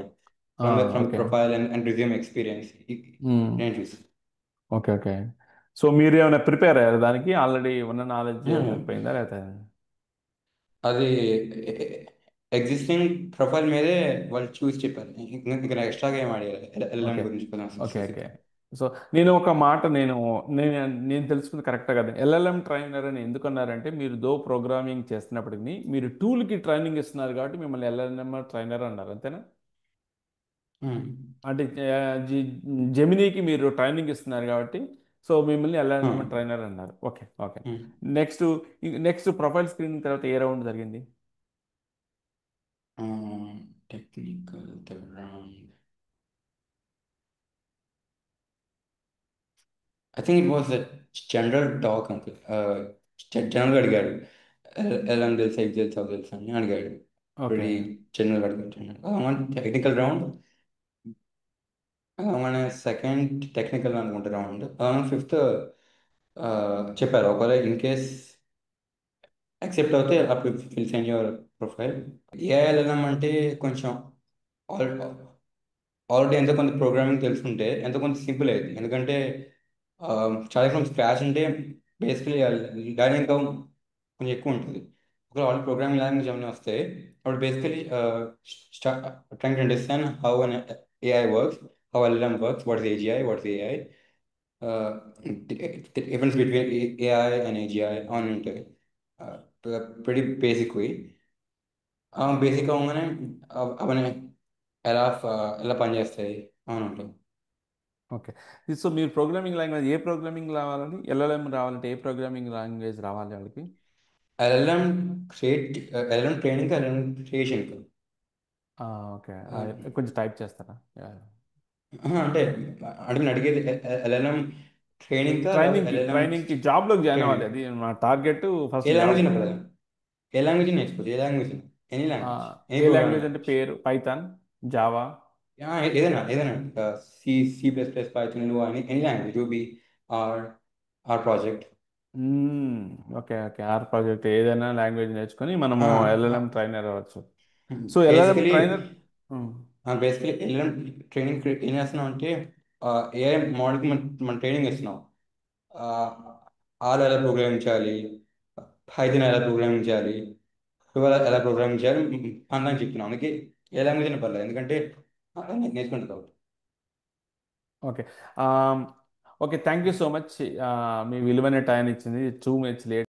From okay. Profile and resume experience నేను చూసి. ఓకే. ఓకే. సో మీరు ఏమైనా ప్రిపేర్ అయ్యారు దానికి? ఆల్రెడీ ఉన్న నాలెడ్జ్ సరిపోయిందా లేకపోతే? అది ఎగ్జిస్టింగ్ ప్రొఫైల్ మీదే వాళ్ళు చూసి చెప్పారు. ఇంకా ఎక్స్ట్రాగా ఏం అడిగారు ఎల్ఎల్ఎం ఓకే. గురించి కొంచెం ఓకే. specific. ఓకే. సో నేను ఒక మాట నేను నేను నేను తెలుసుకుంది కరెక్టే కదా. ఎల్ఎల్ఎం ట్రైనర్ అని ఎందుకన్నారంటే, మీరు ప్రోగ్రామింగ్ చేస్తున్నప్పటికీ మీరు టూల్కి ట్రైనింగ్ ఇస్తున్నారు కాబట్టి మిమ్మల్ని ఎల్ఎల్ఎం ట్రైనర్ అన్నారు, అంతేనా? Hmm. అంటే జెమినీకి మీరు ట్రైనింగ్ ఇస్తున్నారు కాబట్టి సో మిమ్మల్ని ఎల్ఎల్ఎం Hmm. ట్రైనర్ అన్నారు. Okay. Okay. Hmm. Next next profile screening తర్వాత ఏ రౌండ్ జరిగింది? Technical third round. I think it was a general talk, uncle. జనరల్గా అడిగాడు, ఎలా తెలుసా, ఇది తెలుసా, అది తెలుసా అని అడిగాడు. ఓకే. వెరీ జనరల్గా అడిగాడు. టెక్నికల్ రౌండ్ మన సెకండ్ టెక్నికల్ అనుకుంటా రౌండ్. ఫిఫ్త్ చెప్పారు ఒకవేళ ఇన్ కేస్ యాక్సెప్ట్ అవుతే అప్పుడు fill send your profile. AI వెళ్ళడం అంటే కొంచెం ఆల్ ఆల్రెడీ ఎంతో కొంత ప్రోగ్రామింగ్ తెలుసుకుంటే ఎంతో కొంత సింపుల్ అయ్యింది. ఎందుకంటే చాలా ఫ్రమ్ స్క్రాచ్ అంటే బేసికలీ లర్నింగ్ కౌ కొంచెం ఎక్కువ ఉంటుంది. ఒకవేళ ఆల్రెడీ ప్రోగ్రామింగ్ లాంగ్వేజ్ ఏమైనా వస్తే అప్పుడు basically trying to understand how an AI works, how LM works, what is AGI, what is AI, difference between AI and AGI అని ఉంటాయి. pretty basic way. బేసిక్ అవగానే అవన్నీ ఎలా పనిచేస్తాయి అని ఉంటాయి. ఓకే. సో మీరు ప్రోగ్రామింగ్ లాంగ్వేజ్ ఏ ప్రోగ్రామింగ్ రావాలని, ఎల్ఎల్ఎం రావాలంటే ఏ ప్రోగ్రామింగ్ లాంగ్వేజ్ రావాలి వాళ్ళకి? ఎల్ఎల్ఎం ఎల్ఎల్ఎం ట్రైనింగ్, ఎల్ఎల్ఎం క్రియేషన్కి. ఓకే. కొంచెం టైప్ చేస్తారా? అంటే అంటే నేను అడిగేది ఎల్ఎల్ఎం ట్రైనింగ్ ట్రైనింగ్కి ఎల్ఎల్ఎం ట్రైనింగ్కి జాబ్లోకి జాయిన్ అవ్వాలి, ట్రైనింగ్ అది మా టార్గెట్ ఏ ఫస్ట్ జాబ్. లాంగ్వేజ్ అయినా పర్లేదు, ఏ లాంగ్వేజ్ నేర్చుకోవచ్చు, ఏ లాంగ్వేజ్, ఎనీ లాంగ్వేజ్, ఎనీ ఏ ప్రోగ్రామింగ్ లాంగ్వేజ్ అంటే లాంగ్వేజ్. పేరు పైథాన్, జావా. ఏదైనా ఏదైనా C C plus plus Python any language Ruby or or project. Okay okay, or project ఏదైనా లాంగ్వేజ్ నేర్చుకొని మనము ఎల్ఎల్ఎం ట్రైనర్ అవ్వచ్చు. So LLM basically trainer. Basically LM training ఏం చేస్తున్నాం అంటే ఏఐ మోడల్కి మన ట్రైనింగ్ ఇస్తున్నాం. ఆల్ ఎలా ప్రోగ్రామింగ్ చేయాలి, పైథాన్ ఎలా ప్రోగ్రామింగ్ చేయాలి, ఎలా ప్రోగ్రామింగ్ చేయాలి అని చెప్తున్నాం. అందుకే ఏ లాంగ్వేజ్ అయినా పర్లేదు, ఎందుకంటే నేర్చుకుంటుంది కాబట్టి. Okay. Okay, thank you so much. మీ విలువైన టైం ఇచ్చింది 2 minutes లేట్